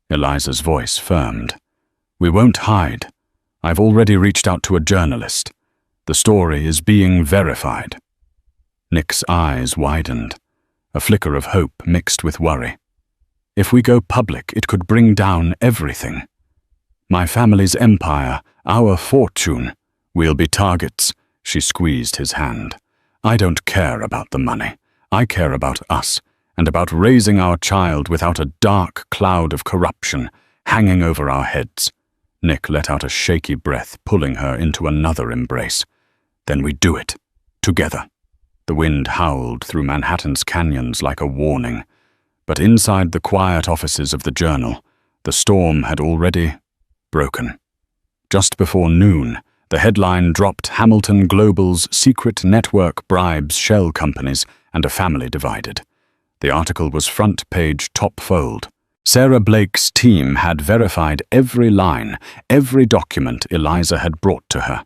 Eliza's voice firmed. We won't hide. I've already reached out to a journalist. The story is being verified. Nick's eyes widened, a flicker of hope mixed with worry. If we go public, it could bring down everything. My family's empire, our fortune. We'll be targets. She squeezed his hand. I don't care about the money. I care about us, and about raising our child without a dark cloud of corruption hanging over our heads. Nick let out a shaky breath, pulling her into another embrace. Then we do it. Together. The wind howled through Manhattan's canyons like a warning. But inside the quiet offices of the Journal, the storm had already broken. Just before noon, the headline dropped Hamilton Global's secret network bribes shell companies and a family divided. The article was front-page top-fold. Sarah Blake's team had verified every line, every document Eliza had brought to her.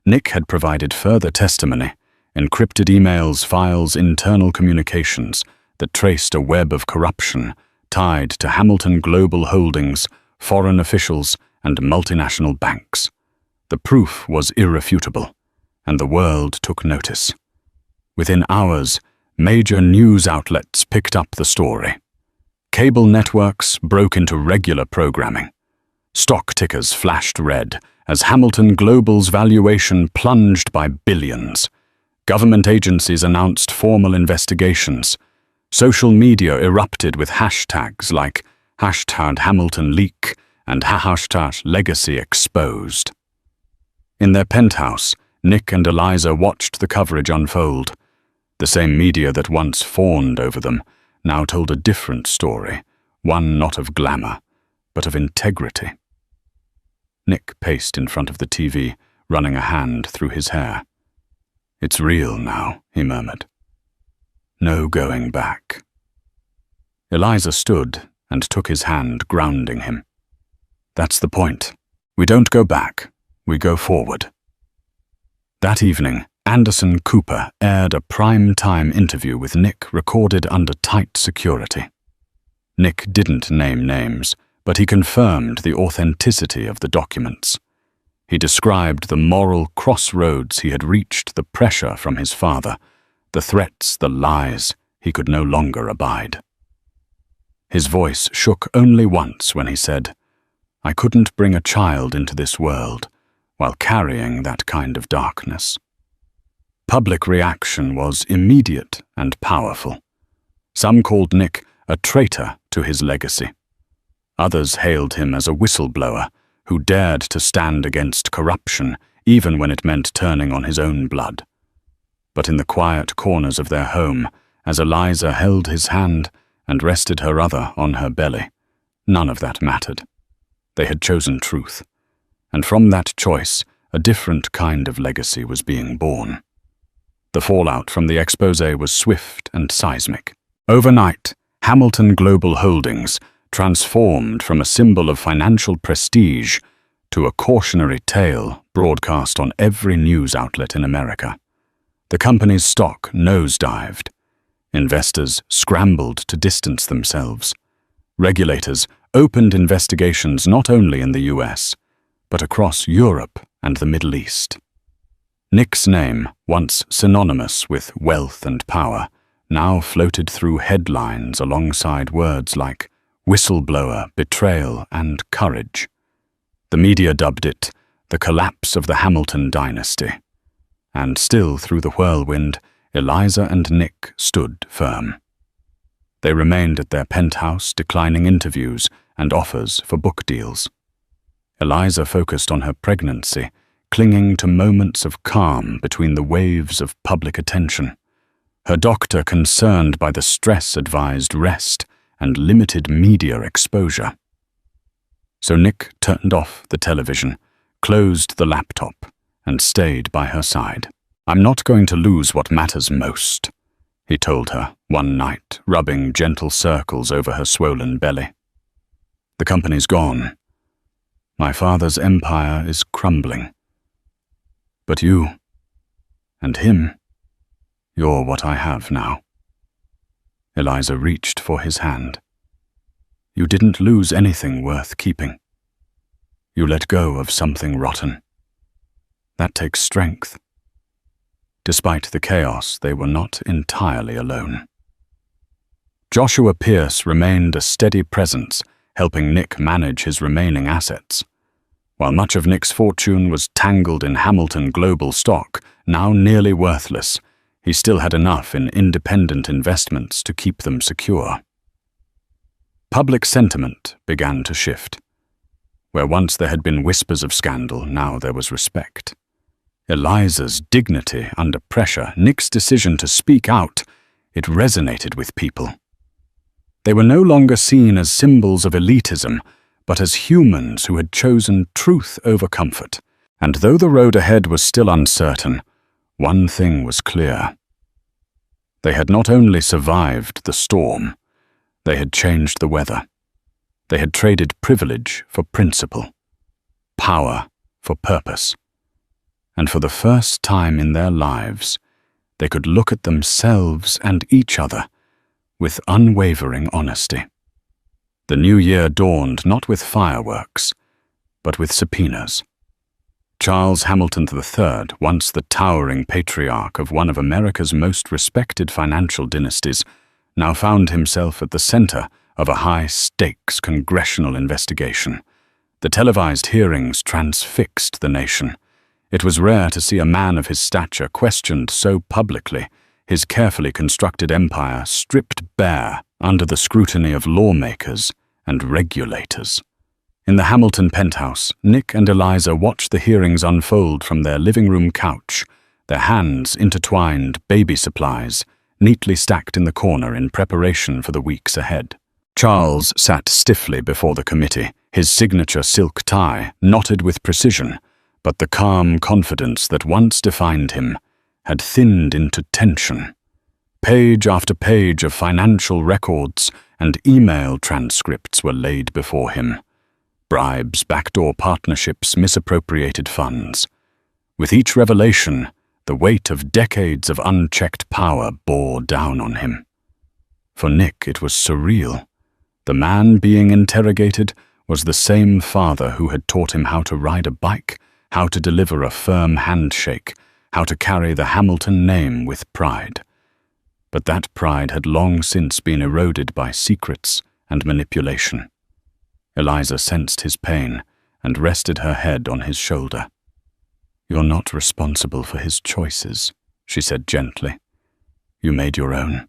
Nick had provided further testimony, encrypted emails, files, internal communications that traced a web of corruption tied to Hamilton Global Holdings, foreign officials, and multinational banks. The proof was irrefutable, and the world took notice. Within hours, major news outlets picked up the story. Cable networks broke into regular programming. Stock tickers flashed red as Hamilton Global's valuation plunged by billions. Government agencies announced formal investigations. Social media erupted with hashtags like #HamiltonLeak and #LegacyExposed. In their penthouse, Nick and Eliza watched the coverage unfold. The same media that once fawned over them now told a different story, one not of glamour, but of integrity. Nick paced in front of the TV, running a hand through his hair. It's real now, he murmured. No going back. Eliza stood and took his hand, grounding him. That's the point. We don't go back. We go forward. That evening, Anderson Cooper aired a prime-time interview with Nick recorded under tight security. Nick didn't name names, but he confirmed the authenticity of the documents. He described the moral crossroads he had reached, the pressure from his father, the threats, the lies he could no longer abide. His voice shook only once when he said, I couldn't bring a child into this world while carrying that kind of darkness. Public reaction was immediate and powerful. Some called Nick a traitor to his legacy. Others hailed him as a whistleblower who dared to stand against corruption even when it meant turning on his own blood. But in the quiet corners of their home, as Eliza held his hand and rested her other on her belly, none of that mattered. They had chosen truth. And from that choice, a different kind of legacy was being born. The fallout from the exposé was swift and seismic. Overnight, Hamilton Global Holdings transformed from a symbol of financial prestige to a cautionary tale broadcast on every news outlet in America. The company's stock nosedived. Investors scrambled to distance themselves. Regulators opened investigations not only in the US, but across Europe and the Middle East. Nick's name, once synonymous with wealth and power, now floated through headlines alongside words like whistleblower, betrayal, and courage. The media dubbed it the collapse of the Hamilton dynasty. And still through the whirlwind, Eliza and Nick stood firm. They remained at their penthouse, declining interviews and offers for book deals. Eliza focused on her pregnancy, clinging to moments of calm between the waves of public attention. her doctor concerned by the stress-advised rest and limited media exposure. So Nick turned off the television, closed the laptop, and stayed by her side. "I'm not going to lose what matters most," he told her one night, rubbing gentle circles over her swollen belly. "The company's gone. My father's empire is crumbling. But you, and him, you're what I have now." Eliza reached for his hand. "You didn't lose anything worth keeping. You let go of something rotten. That takes strength." Despite the chaos, they were not entirely alone. Joshua Pierce remained a steady presence, helping Nick manage his remaining assets. While much of Nick's fortune was tangled in Hamilton Global stock, now nearly worthless, he still had enough in independent investments to keep them secure. Public sentiment began to shift. Where once there had been whispers of scandal, now there was respect. Eliza's dignity under pressure, Nick's decision to speak out, it resonated with people. They were no longer seen as symbols of elitism, but as humans who had chosen truth over comfort. And though the road ahead was still uncertain, one thing was clear. They had not only survived the storm, they had changed the weather. They had traded privilege for principle, power for purpose. And for the first time in their lives, they could look at themselves and each other with unwavering honesty. The new year dawned not with fireworks, but with subpoenas. Charles Hamilton III, once the towering patriarch of one of America's most respected financial dynasties, now found himself at the center of a high-stakes congressional investigation. The televised hearings transfixed the nation. It was rare to see a man of his stature questioned so publicly, his carefully constructed empire stripped bare under the scrutiny of lawmakers and regulators. In the Hamilton penthouse, Nick and Eliza watched the hearings unfold from their living room couch, their hands intertwined baby supplies, neatly stacked in the corner in preparation for the weeks ahead. Charles sat stiffly before the committee, his signature silk tie knotted with precision, but the calm confidence that once defined him had thinned into tension. Page after page of financial records and email transcripts were laid before him. Bribes, backdoor partnerships, misappropriated funds. With each revelation, the weight of decades of unchecked power bore down on him. For Nick, it was surreal. The man being interrogated was the same father who had taught him how to ride a bike, how to deliver a firm handshake, how to carry the Hamilton name with pride. But that pride had long since been eroded by secrets and manipulation. Eliza sensed his pain and rested her head on his shoulder. "You're not responsible for his choices," she said gently. "You made your own.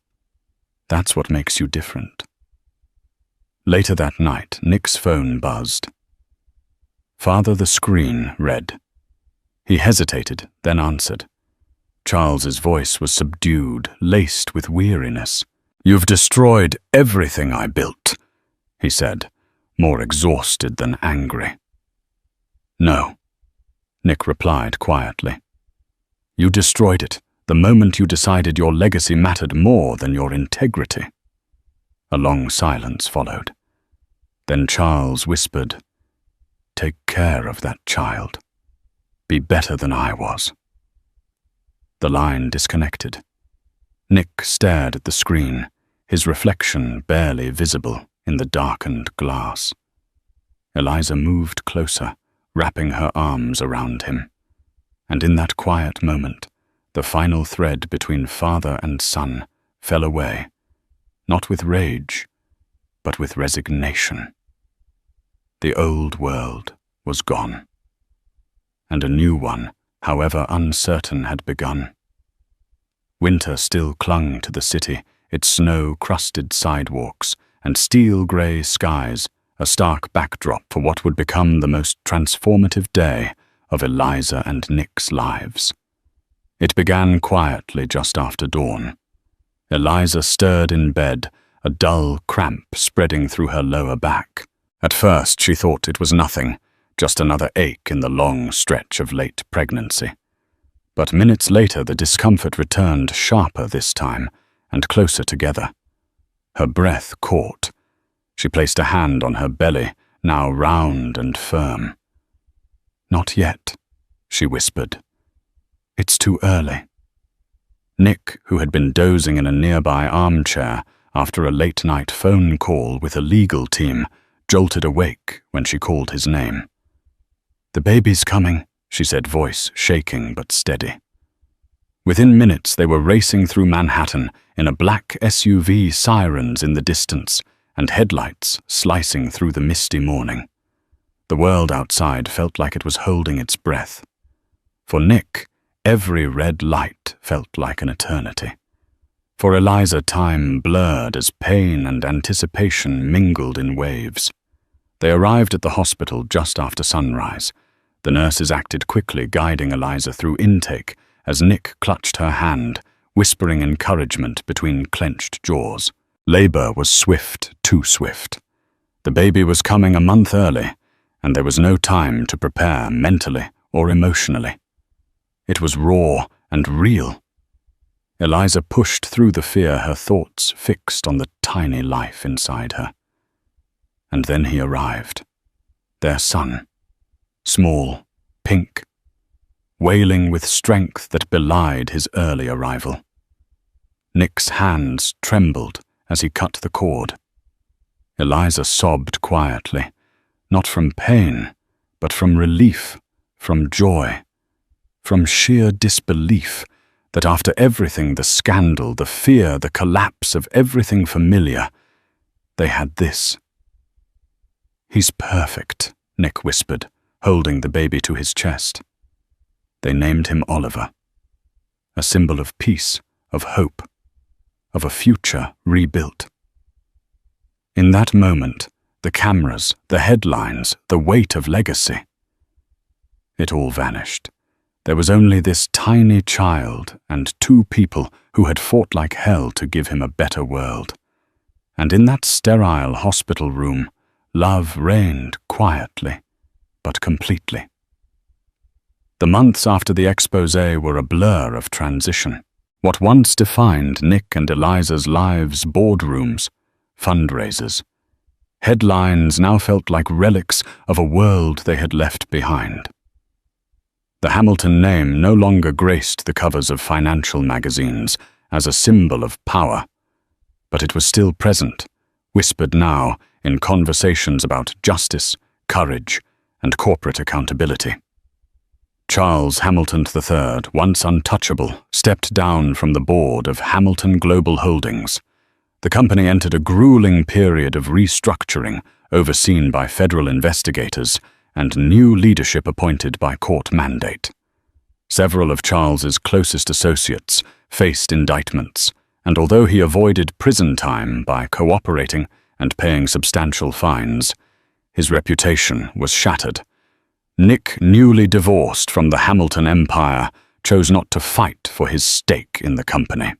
That's what makes you different." Later that night, Nick's phone buzzed. "Father, the screen," read. He hesitated, then answered. Charles's voice was subdued, laced with weariness. "You've destroyed everything I built," he said, more exhausted than angry. "No," Nick replied quietly. "You destroyed it the moment you decided your legacy mattered more than your integrity." A long silence followed. Then Charles whispered, "Take care of that child. Be better than I was." The line disconnected. Nick stared at the screen, his reflection barely visible in the darkened glass. Eliza moved closer, wrapping her arms around him. And in that quiet moment, the final thread between father and son fell away, not with rage, but with resignation. The old world was gone, and a new one, however uncertain, had begun. Winter still clung to the city, its snow-crusted sidewalks and steel-grey skies, a stark backdrop for what would become the most transformative day of Eliza and Nick's lives. It began quietly just after dawn. Eliza stirred in bed, a dull cramp spreading through her lower back. At first she thought it was nothing, just another ache in the long stretch of late pregnancy. But minutes later the discomfort returned, sharper this time, and closer together. Her breath caught. She placed a hand on her belly, now round and firm. "Not yet," she whispered. "It's too early." Nick, who had been dozing in a nearby armchair after a late-night phone call with a legal team, jolted awake when she called his name. "The baby's coming," she said, voice shaking but steady. Within minutes they were racing through Manhattan in a black SUV, sirens in the distance and headlights slicing through the misty morning. The world outside felt like it was holding its breath. For Nick, every red light felt like an eternity. For Eliza, time blurred as pain and anticipation mingled in waves. They arrived at the hospital just after sunrise. The nurses acted quickly, guiding Eliza through intake as Nick clutched her hand, whispering encouragement between clenched jaws. Labor was swift, too swift. The baby was coming a month early, and there was no time to prepare mentally or emotionally. It was raw and real. Eliza pushed through the fear, her thoughts fixed on the tiny life inside her. And then he arrived. Their son. Small, pink, wailing with strength that belied his early arrival. Nick's hands trembled as he cut the cord. Eliza sobbed quietly, not from pain, but from relief, from joy, from sheer disbelief that after everything, the scandal, the fear, the collapse of everything familiar, they had this. "He's perfect," Nick whispered, holding the baby to his chest. They named him Oliver, a symbol of peace, of hope, of a future rebuilt. In that moment, the cameras, the headlines, the weight of legacy, it all vanished. There was only this tiny child and two people who had fought like hell to give him a better world. And in that sterile hospital room, love reigned quietly, but completely. The months after the exposé were a blur of transition. What once defined Nick and Eliza's lives, boardrooms, fundraisers, headlines now felt like relics of a world they had left behind. The Hamilton name no longer graced the covers of financial magazines as a symbol of power, but it was still present, whispered now in conversations about justice, courage, and corporate accountability. Charles Hamilton III, once untouchable, stepped down from the board of Hamilton Global Holdings. The company entered a grueling period of restructuring overseen by federal investigators and new leadership appointed by court mandate. Several of Charles's closest associates faced indictments, and although he avoided prison time by cooperating and paying substantial fines, his reputation was shattered. Nick, newly divorced from the Hamilton empire, chose not to fight for his stake in the company.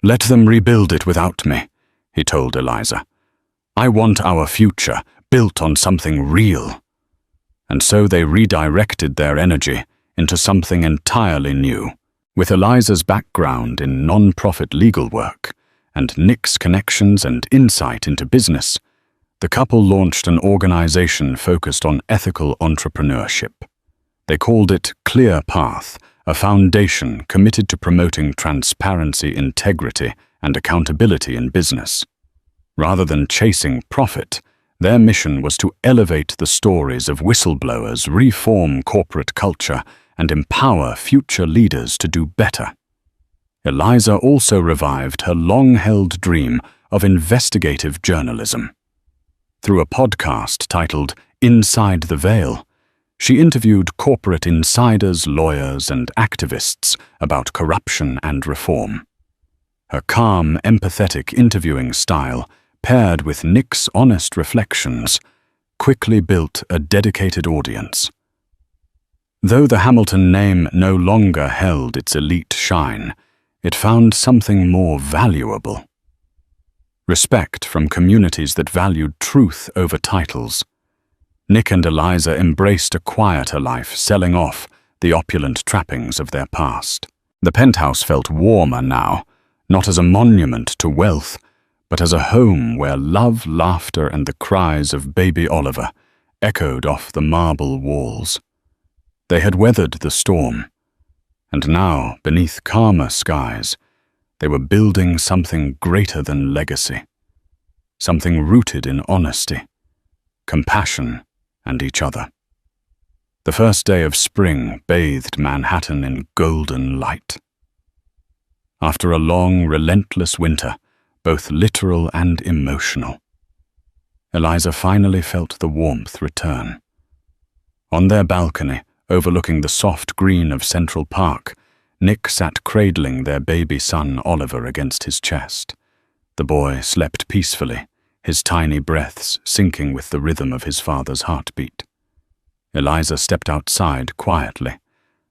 "Let them rebuild it without me," he told Eliza. "I want our future built on something real." And so they redirected their energy into something entirely new. With Eliza's background in non-profit legal work and Nick's connections and insight into business, the couple launched an organization focused on ethical entrepreneurship. They called it Clear Path, a foundation committed to promoting transparency, integrity, and accountability in business. Rather than chasing profit, their mission was to elevate the stories of whistleblowers, reform corporate culture, and empower future leaders to do better. Eliza also revived her long-held dream of investigative journalism. Through a podcast titled Inside the Veil, she interviewed corporate insiders, lawyers, and activists about corruption and reform. Her calm, empathetic interviewing style, paired with Nick's honest reflections, quickly built a dedicated audience. Though the Hamilton name no longer held its elite shine, It found something more valuable. Respect from communities that valued truth over titles. Nick and Eliza embraced a quieter life, selling off the opulent trappings of their past. The penthouse felt warmer now, not as a monument to wealth, but as a home where love, laughter, and the cries of baby Oliver echoed off the marble walls. They had weathered the storm, and now, beneath calmer skies, they were building something greater than legacy, something rooted in honesty, compassion, and each other. The first day of spring bathed Manhattan in golden light. After a long, relentless winter, both literal and emotional, Eliza finally felt the warmth return. On their balcony, overlooking the soft green of Central Park, Nick sat cradling their baby son Oliver against his chest. The boy slept peacefully, his tiny breaths syncing with the rhythm of his father's heartbeat. Eliza stepped outside quietly,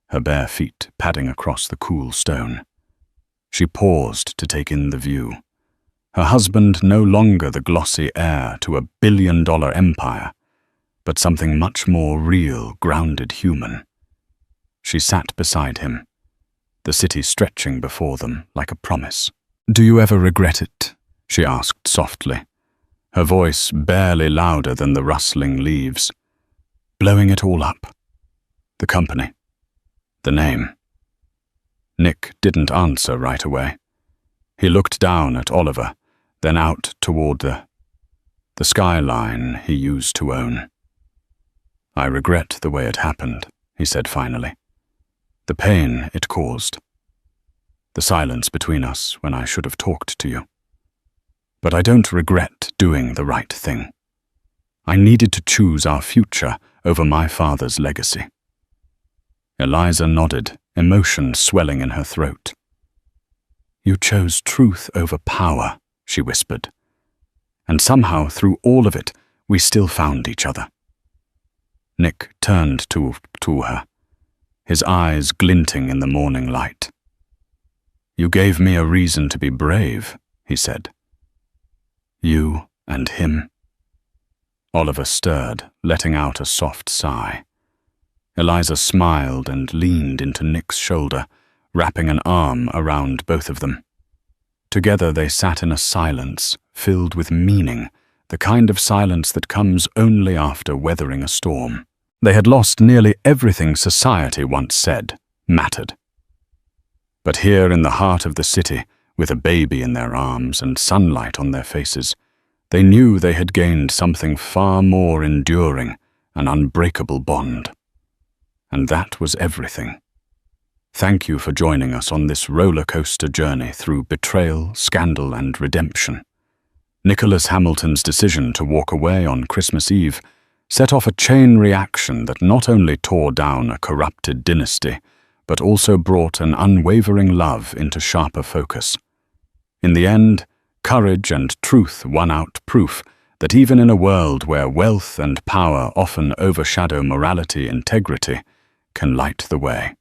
her bare feet padding across the cool stone. She paused to take in the view. Her husband no longer the glossy heir to a billion-dollar empire, but something much more real, grounded human. She sat beside him, the city stretching before them like a promise. "Do you ever regret it?" she asked softly, her voice barely louder than the rustling leaves. "Blowing it all up. The company. The name." Nick didn't answer right away. He looked down at Oliver, then out toward the skyline he used to own. "I regret the way it happened," he said finally. "The pain it caused. The silence between us when I should have talked to you. But I don't regret doing the right thing. I needed to choose our future over my father's legacy." Eliza nodded, emotion swelling in her throat. "You chose truth over power," she whispered. "And somehow, through all of it, we still found each other." Nick turned to her, his eyes glinting in the morning light. "You gave me a reason to be brave," he said. "You and him." Oliver stirred, letting out a soft sigh. Eliza smiled and leaned into Nick's shoulder, wrapping an arm around both of them. Together they sat in a silence filled with meaning, the kind of silence that comes only after weathering a storm. They had lost nearly everything society once said mattered. But here in the heart of the city, with a baby in their arms and sunlight on their faces, they knew they had gained something far more enduring, an unbreakable bond. And that was everything. Thank you for joining us on this roller coaster journey through betrayal, scandal, and redemption. Nicholas Hamilton's decision to walk away on Christmas Eve set off a chain reaction that not only tore down a corrupted dynasty, but also brought an unwavering love into sharper focus. In the end, courage and truth won out, proof that even in a world where wealth and power often overshadow morality, integrity can light the way.